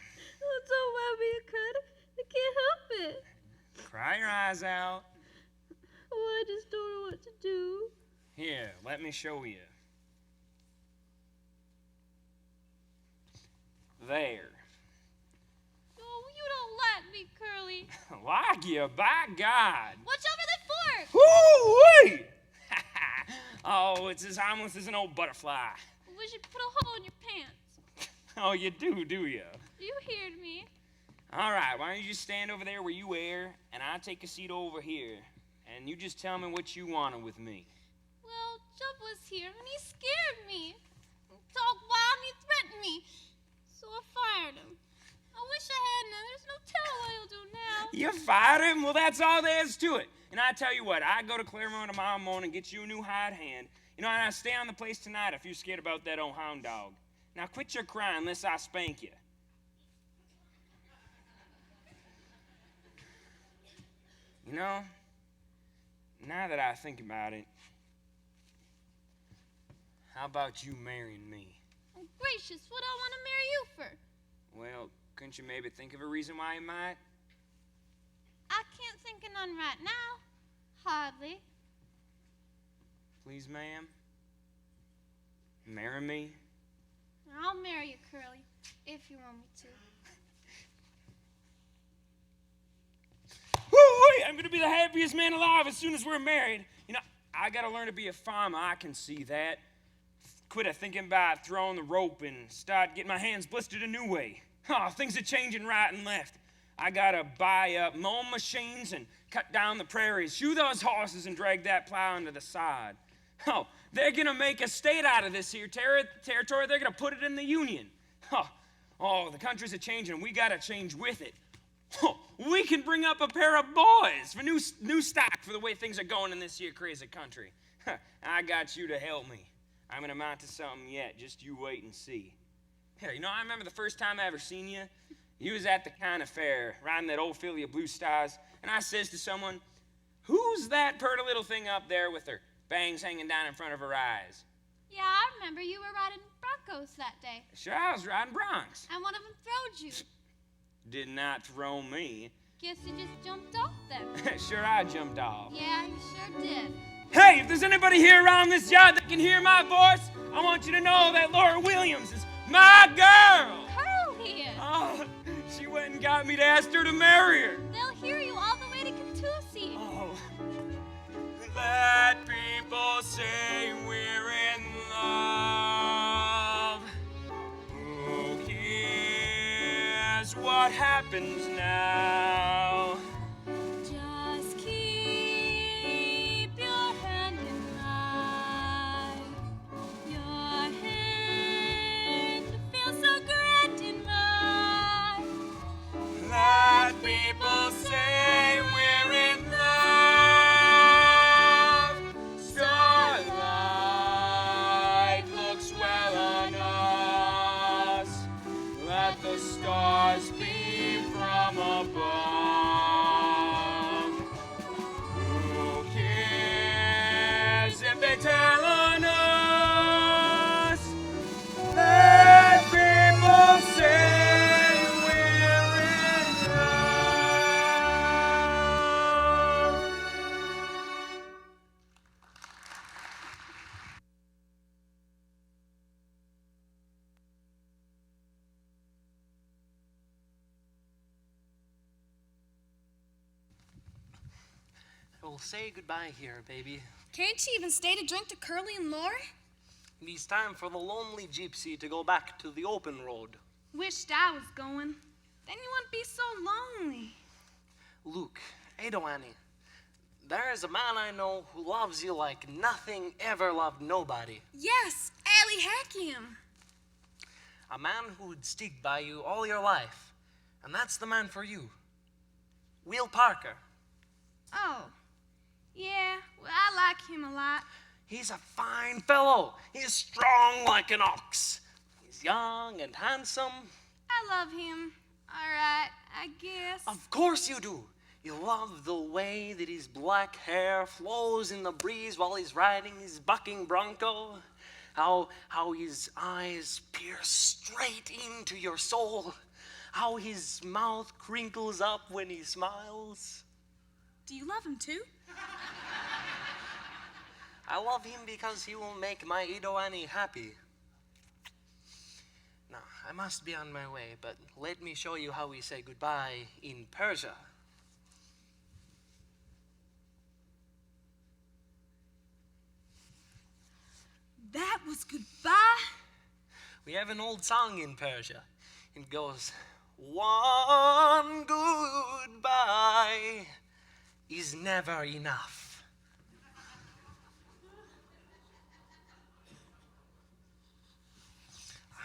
Oh, don't want me to cry. I can't help it. Cry your eyes out. Oh, I just don't know what to do. Here, let me show you. There. Oh, you don't let me, Curly. Like you, by God. Watch over the fork. Woo-wee! Oh, it's as harmless as an old butterfly. We should put a hole in your pants. Oh, you do you? You heard me. All right, why don't you just stand over there where you are, and I'll take a seat over here, and you just tell me what you wanted with me. Well, Judd was here, and he scared me. He talked wild, and he threatened me. So I fired him. I wish I hadn't. There's no telling what he'll do now. You fired him? Well, that's all there is to it. And I tell you what, I go to Claremore tomorrow morning, get you a new hired hand. You know, and I stay on the place tonight if you're scared about that old hound dog. Now quit your crying unless I spank you. You know, now that I think about it, how about you marrying me? Oh, gracious, what do I want to marry you for? Well, couldn't you maybe think of a reason why you might? I can't think of none right now. Hardly. Please, ma'am, marry me. I'll marry you, Curly, if you want me to. Woo-wee! I'm gonna be the happiest man alive as soon as we're married. You know, I gotta learn to be a farmer. I can see that. Quit thinking about throwing the rope and start getting my hands blistered a new way. Oh, things are changing right and left. I gotta buy up mowing machines and cut down the prairies, shoe those horses and drag that plow into the sod. Oh, they're gonna make a state out of this here territory. They're gonna put it in the Union. Oh, the countries are changing and we gotta change with it. We can bring up a pair of boys for new stock for the way things are going in this here crazy country. I got you to help me. I'm gonna amount to something yet. Just you wait and see. Here, you know, I remember the first time I ever seen you. You was at the kind of fair, riding that old filly of Blue Stars, and I says to someone, "Who's that purty little thing up there with her bangs hanging down in front of her eyes?" Yeah, I remember you were riding Broncos that day. Sure, I was riding Bronx. And one of them throwed you. Did not throw me. Guess you just jumped off them. Sure, I jumped off. Yeah, you sure did. Hey, if there's anybody here around this yard that can hear my voice, I want you to know that Laura Williams is my girl. Curly! Oh, she went and got me to ask her to marry her. They'll hear you all the way to Catoosie. Oh, let people say we're in love. Who cares what happens now? Just keep your hand in mine. Your hand feels so grand in mine. Let people say we're in love. Starlight looks well on us. Let the stars beam from above. Who cares if they tell on us? Let people say we're in love. We'll say goodbye here, baby. Can't you even stay to drink to Curly and Laurey? It is time for the lonely gypsy to go back to the open road. Wished I was going. Then you wouldn't be so lonely. Look, Ado Annie, there is a man I know who loves you like nothing ever loved nobody. Yes, Allie Hackham. A man who would stick by you all your life. And that's the man for you. Will Parker. Oh, yeah, well, I like him a lot. He's a fine fellow. He's strong like an ox. He's young and handsome. I love him. All right, I guess. Of course you do. You love the way that his black hair flows in the breeze while he's riding his bucking bronco. How his eyes pierce straight into your soul. How his mouth crinkles up when he smiles. Do you love him too? I love him because he will make my Ado Annie happy. Now, I must be on my way, but let me show you how we say goodbye in Persia. That was goodbye? We have an old song in Persia. It goes, one goodbye is never enough.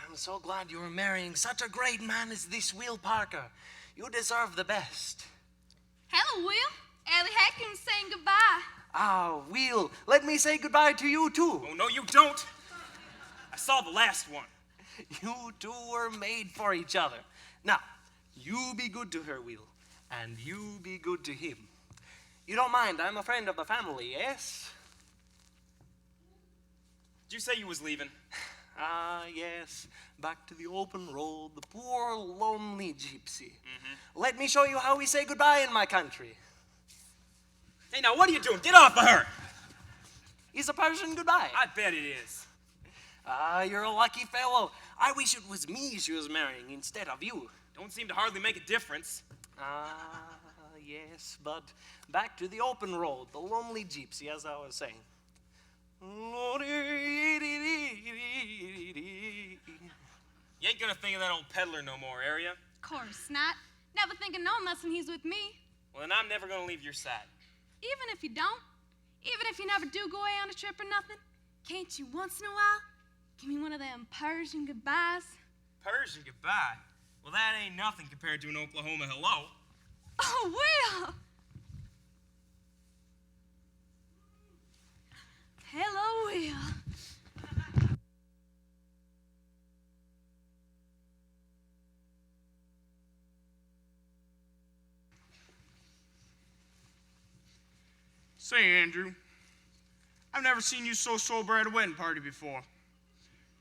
I'm so glad you are marrying such a great man as this Will Parker. You deserve the best. Hello, Will. Allie Hackham's saying goodbye. Ah, Will, let me say goodbye to you too. Oh, no, you don't. I saw the last one. You two were made for each other. Now, you be good to her, Will, and you be good to him. You don't mind, I'm a friend of the family, yes? Did you say you was leaving? Ah, yes. Back to the open road, the poor, lonely gypsy. Let me show you how we say goodbye in my country. Hey, now, what are you doing? Get off of her! It's a Persian goodbye. I bet it is. Ah, you're a lucky fellow. I wish it was me she was marrying instead of you. Don't seem to hardly make a difference. Ah, yes, but back to the open road, the lonely gypsy, as I was saying. You ain't gonna think of that old peddler no more, are ya? Of course not. Never think of no unless when he's with me. Well, then I'm never gonna leave your side. Even if you don't, even if you never do go away on a trip or nothing, can't you once in a while give me one of them Persian goodbyes? Persian goodbye? Well, that ain't nothing compared to an Oklahoma hello. Oh, Will! Hello, Will. Say, Andrew, I've never seen you so sober at a wedding party before.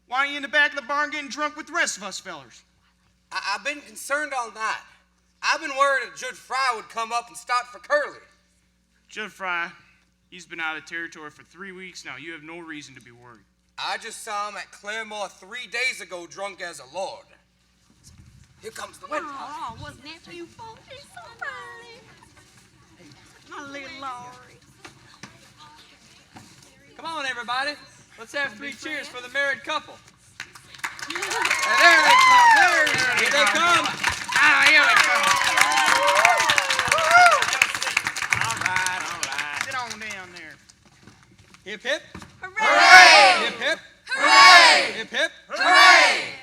Why are you in the back of the barn getting drunk with the rest of us fellers? I've been concerned all night. I've been worried that Judd Frye would come up and start for Curly. Judd Frye, he's been out of territory for 3 weeks now. You have no reason to be worried. I just saw him at Claremore 3 days ago drunk as a lord. Here comes the wedding party. Oh, wasn't that for you folks? She's so pretty. My little Laurey. Come on, everybody. Let's have 3 cheers for the married couple. And there they come. There Here they come. Ah, here they come. All right. Sit on down there. Hip, hip. Hooray! Hip, hip. Hooray! Hip, hip. Hooray!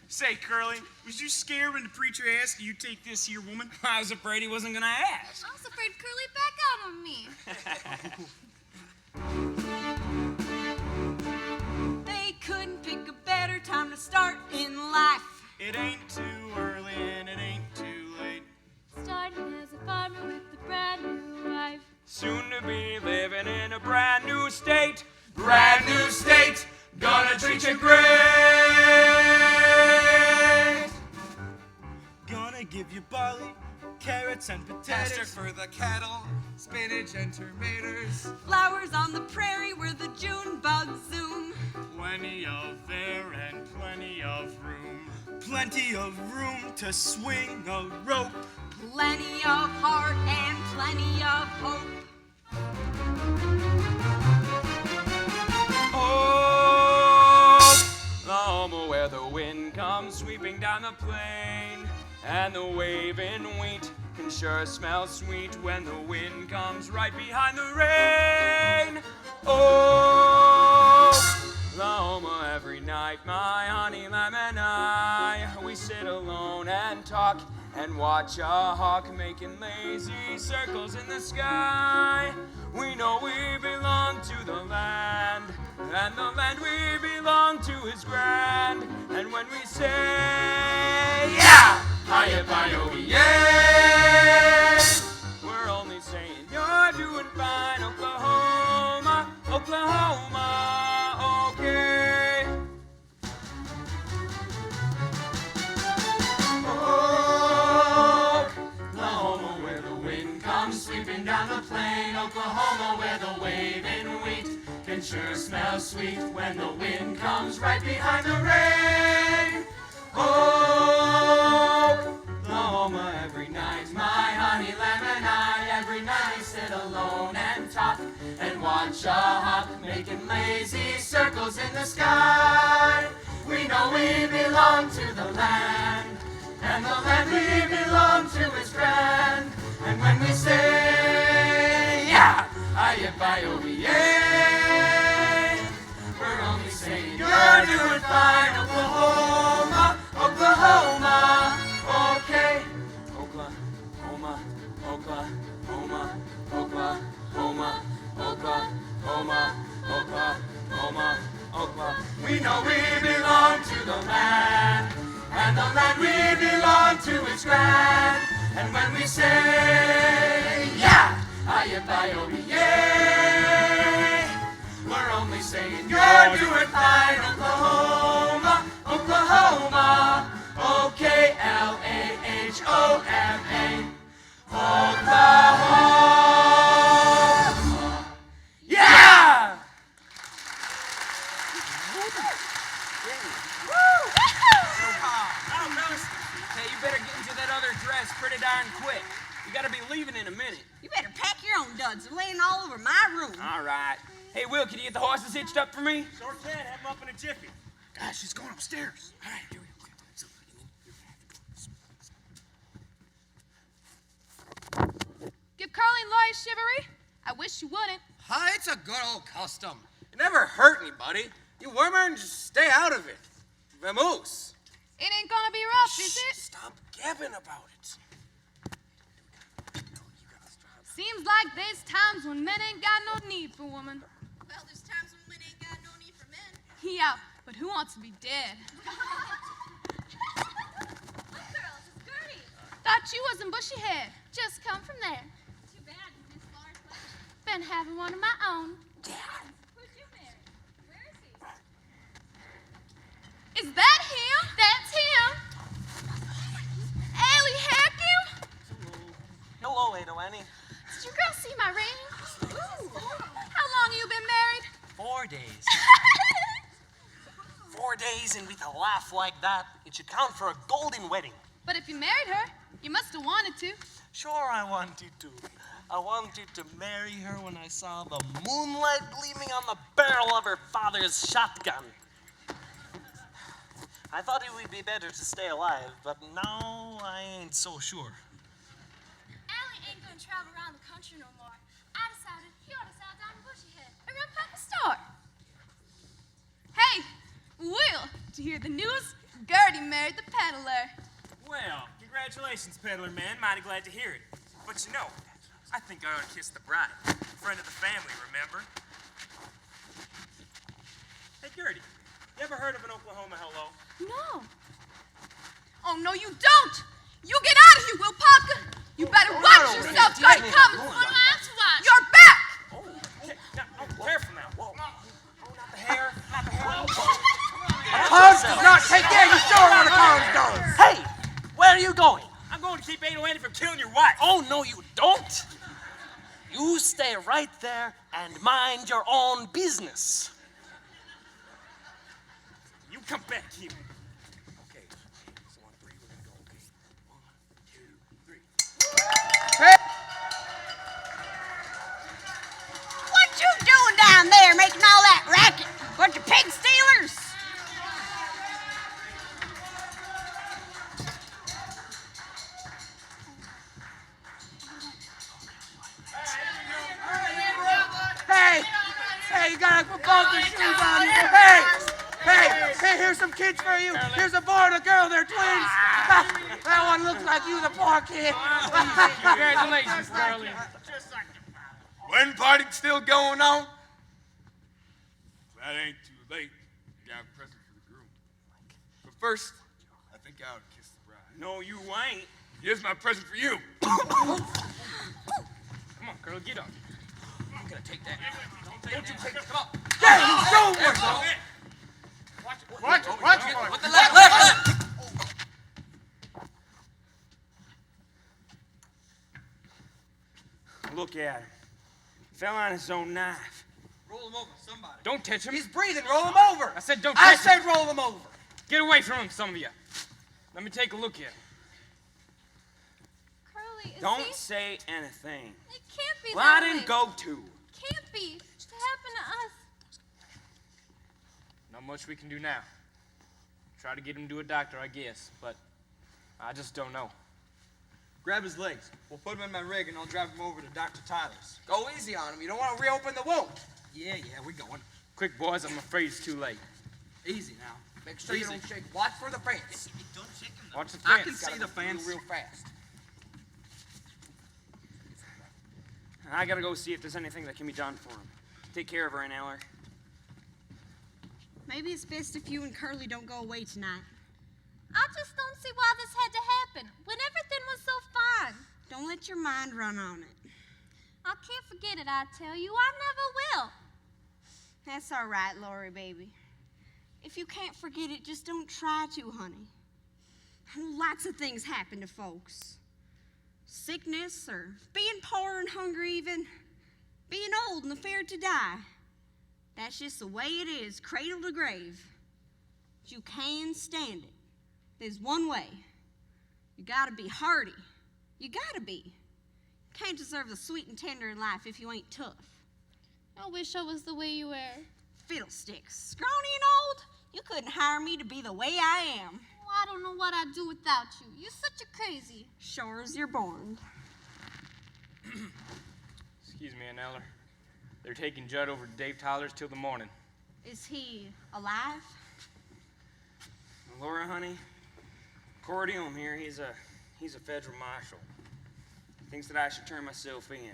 Say, Curly, was you scared when the preacher asked you take this here woman? I was afraid he wasn't gonna ask. I was afraid Curly back out on me. They couldn't pick a better time to start in life. It ain't too early and it ain't too late. Starting as a farmer with a brand new wife. Soon to be living in a brand new state. Brand new state, gonna treat you great. Gonna give you barley, carrots, and Pasture potatoes. for the cattle, spinach and tomatoes. Flowers on the prairie where the June bugs zoom. Plenty of air and plenty of room. Plenty of room to swing a rope. Plenty of heart and plenty of hope. Oh, the home where the wind comes sweeping the plain, and the waving wheat can sure smell sweet when the wind comes right behind the rain. Oh, Oklahoma, every night, my honey lamb and I, we sit alone and talk and watch a hawk making lazy circles in the sky. We know we belong to the land, and the land we belong to is grand. And when we say, yeah, hi-ya-bi-yo-yeah, we're only saying you're doing fine, Oklahoma, Oklahoma, okay. Oklahoma, where the wind comes sweeping down the plain. Oklahoma, where the waving wheat can sure smell sweet when the wind comes right behind the rain. Oklahoma, every night, my honey lamb and I, every night we sit alone and talk and watch a hawk making lazy circles in the sky. We know we belong to the land, and the land we belong to is grand. And when we say, yeah, hi-ya-bi-yo-yeah, we're only saying you're doing fine, Oklahoma, Oklahoma, okay. Oklahoma, Oklahoma, Oklahoma, Oklahoma, Oklahoma, Oklahoma. We know we belong to the land, and the land we belong to is grand. And when we say, yeah, hi-ya-bi-yo-yeah, we're only saying you're doing fine, Oklahoma, Oklahoma, O-K-L-A-H-O-M-A, Oklahoma, yeah! Hey, you better get into that other dress pretty darn quick. You gotta be leaving in a minute. You better pack your own duds. They're laying all over my room. All right. Hey, Will, can you get the horses hitched up for me? Sure can, have them up in a jiffy. Gosh, she's going upstairs. All right, here we go. Give Carly and Laurey chivalry? I wish you wouldn't. Hi, it's a good old custom. It never hurt anybody. You women just stay out of it. Vamoose. It ain't gonna be rough, is it? Stop gabbing about it. Seems like there's times when men ain't got no need for women. Well, there's times when men ain't got no need for men. Yeah, but who wants to be dead? Look, girls, it's Gertie. Thought you was in Bushy Head. Just come from there. Too bad you missed Laura's wedding. Been having one of my own. Who'd you marry? Where is he? Is that him? That's him. Ellie Hackham? Hello, Ada Annie. Did you girls see my ring? Ooh. How long you been married? 4 days. 4 days, and with a laugh like that, it should count for a golden wedding. But if you married her, you must have wanted to. Sure, I wanted to. I wanted to marry her when I saw the moonlight gleaming on the barrel of her father's shotgun. I thought it would be better to stay alive, but now I ain't so sure. Allie ain't gonna travel around the country no more. I decided he ought to settle down in Bushy Head. Around Papa's store. Hey, Will, did you hear the news? Gertie married the peddler. Well, congratulations, peddler man. Mighty glad to hear it. But you know, I think I ought to kiss the bride. Friend of the family, remember? Hey, Gertie, you ever heard of an Oklahoma hello? No. Oh, no, you don't. You get out of here, Will Parker. You better watch yourself. Start coming. You're back. Oh, okay. Now, careful now. Whoa. Oh, not the hair. Not the hair. Cubs does not take care. You show her what a Cubs does. Hey, where are you going? I'm going to keep Ada Annie from killing your wife. Oh, no, you don't. You stay right there and mind your own business. You come back here. Okay, so on 3, we're gonna go, okay? 1, 2, 3. Hey. What you doing down there making all that racket? Bunch of pig stealers. bag with both the shoes on. Hey! Hey, here's some kids for you. Here's a boy and a girl, they're twins. That one looks like you, the poor kid. Congratulations, Curly. Wedding party's still going on? That ain't too late. I got a present for the groom. But first, I think I ought to kiss the bride. No, you ain't. Here's my present for you. Come on, Curly, get up. I'm gonna take that. Don't you take it. Come on. Hey, show me. Watch it. With the left. Look at him. Fell on his own knife. Roll him over, somebody. Don't touch him. He's breathing, roll him over. I said don't touch him. I said roll him over. Get away from him, some of you. Let me take a look at him. Curly, is Don't he? say anything. It can't be Well, I that way. didn't go to. Can't be. It happened to us. Not much we can do now. Try to get him to a doctor, I guess, but I just don't know. Grab his legs. We'll put him in my rig and I'll drive him over to Dr. Tyler's. Go easy on him. You don't want to reopen the wound. Yeah, we're going. Quick, boys, I'm afraid it's too late. Easy now. Make sure you don't shake. Watch for the fence. Watch the I fence. can see the fence. Real fast. I gotta go see if there's anything that can be done for him. Take care of her, Aunt Eller. Maybe it's best if you and Curly don't go away tonight. I just don't see why this had to happen when everything was so fine. Don't let your mind run on it. I can't forget it, I tell you. I never will. That's all right, Laurey, baby. If you can't forget it, just don't try to, honey. Lots of things happen to folks. Sickness, or being poor and hungry even. Being old and afraid to die. That's just the way it is, cradle to grave. But you can stand it. There's one way. You gotta be hardy. You gotta be. You can't deserve the sweet and tender in life if you ain't tough. I wish I was the way you were. Fiddlesticks. Scrawny and old, you couldn't hire me to be the way I am. Well, I don't know what I'd do without you. You're such a crazy. Sure as you're born. Excuse me, Aunt Eller. They're taking Judd over to Dave Tyler's till the morning. Is he alive? Laura, honey, Cordium here, he's a federal marshal. Thinks that I should turn myself in.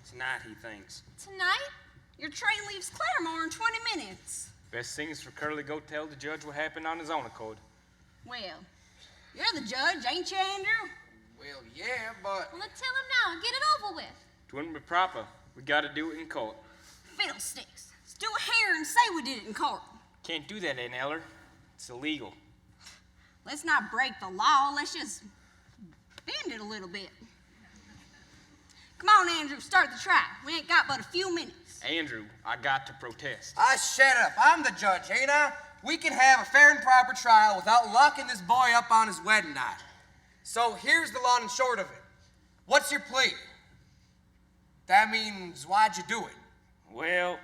Tonight, he thinks. Tonight? Your train leaves Claremore in 20 minutes. Best thing is for Curly to go tell the judge what happened on his own accord. Well, you're the judge, ain't you, Andrew? Well, yeah, but... Well, let's tell him now and get it over with. It wouldn't be proper. We gotta do it in court. Fiddlesticks. Let's do it here and say we did it in court. Can't do that, Aunt Eller. It's illegal. Let's not break the law. Let's just bend it a little bit. Come on, Andrew, start the trial. We ain't got but a few minutes. Andrew, I got to protest. Shut up. I'm the judge, ain't I? We can have a fair and proper trial without locking this boy up on his wedding night. So here's the long and short of it. What's your plea? That means, why'd you do it? Well,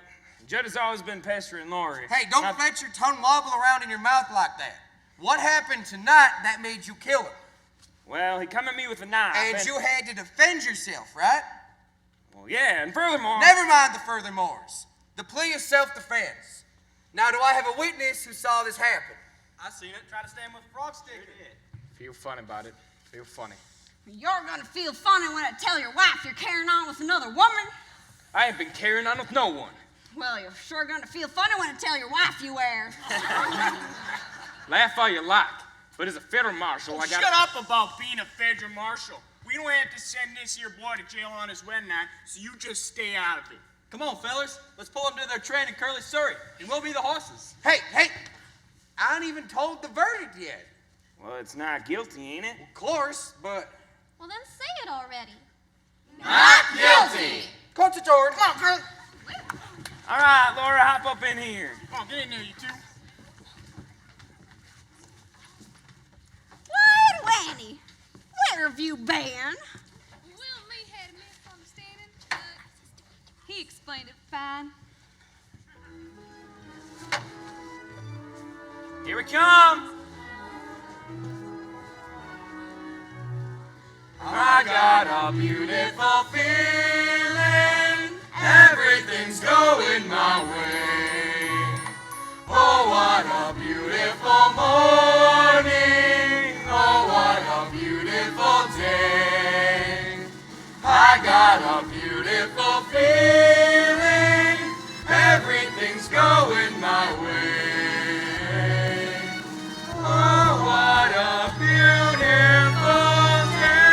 Judd has always been pestering Laurey. Hey, don't let your tongue wobble around in your mouth like that. What happened tonight that made you kill him? Well, he come at me with a knife. And you had to defend yourself, right? Well, yeah, and furthermore... Never mind the furthermores. The plea is self-defense. Now, do I have a witness who saw this happen? I seen it. Try to stand with a frog stick. Feel funny about it. Feel funny. You're gonna feel funny when I tell your wife you're carrying on with another woman. I ain't been carrying on with no one. Well, you're sure gonna feel funny when I tell your wife you were. Laugh all you like, but as a federal marshal, I got... Shut up about being a federal marshal. We don't have to send this here boy to jail on his wedding night, so you just stay out of it. Come on, fellas. Let's pull them to their train in Curly, Surrey, and we'll be the horses. Hey! I ain't even told the verdict yet. Well, it's not guilty, ain't it? Of course, but... Well, then say it already. Not guilty! Court's adjourned. Come on, Curly. All right, Laura, hop up in here. Come on, get in there, you two. Why, Annie, where have you been? Will me had a misunderstanding, but he explained it fine. Here we come. I got a beautiful feeling, everything's going my way. what a beautiful feeling. Everything's going my way. Oh, what a beautiful day.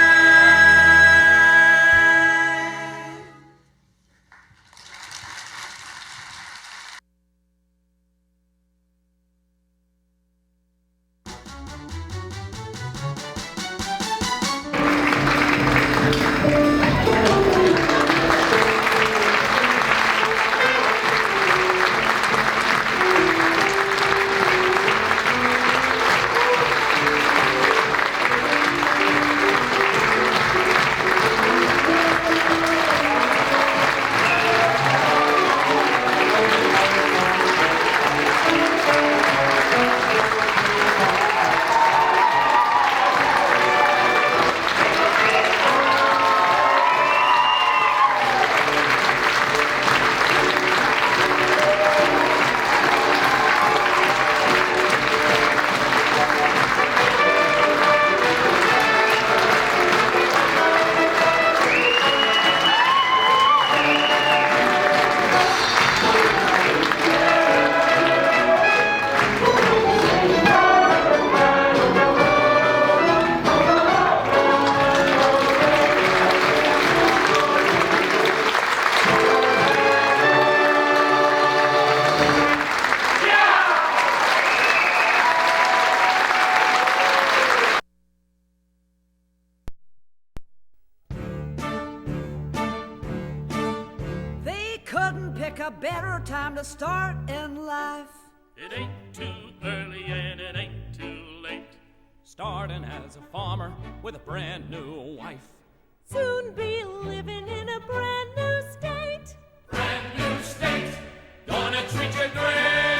better time to start in life. It ain't too early and it ain't too late. Starting as a farmer with a brand new wife. Soon be living in a brand new state. Brand new state, gonna treat you great.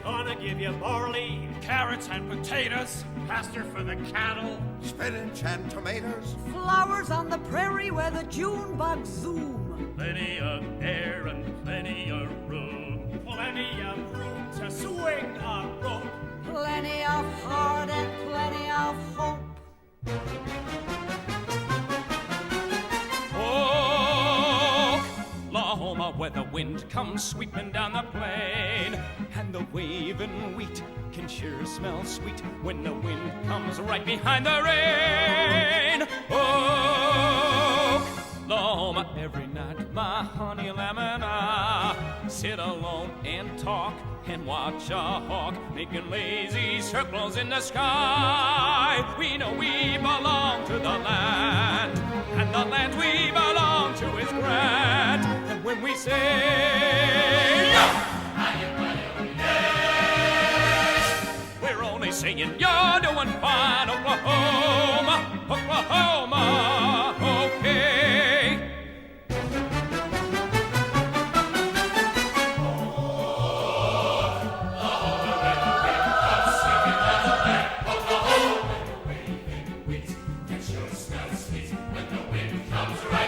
Gonna give you barley, carrots and potatoes, pasture for the cattle, spinach and tomatoes, flowers on the prairie where the June bugs zoom. Plenty of air and plenty of room. Plenty of room to swing a rope. Plenty of heart and plenty of hope. Oklahoma, where the wind comes sweeping down the plain, and the waving wheat can sure smell sweet when the wind comes right behind the rain. Oklahoma, every night, my honey lamb and I sit alone and talk and watch a hawk making lazy circles in the sky. We know we belong to the land, and the land we belong to is grand. And when we say yes, we're only saying you're doing fine, Oklahoma, Oklahoma, okay. When the wind comes right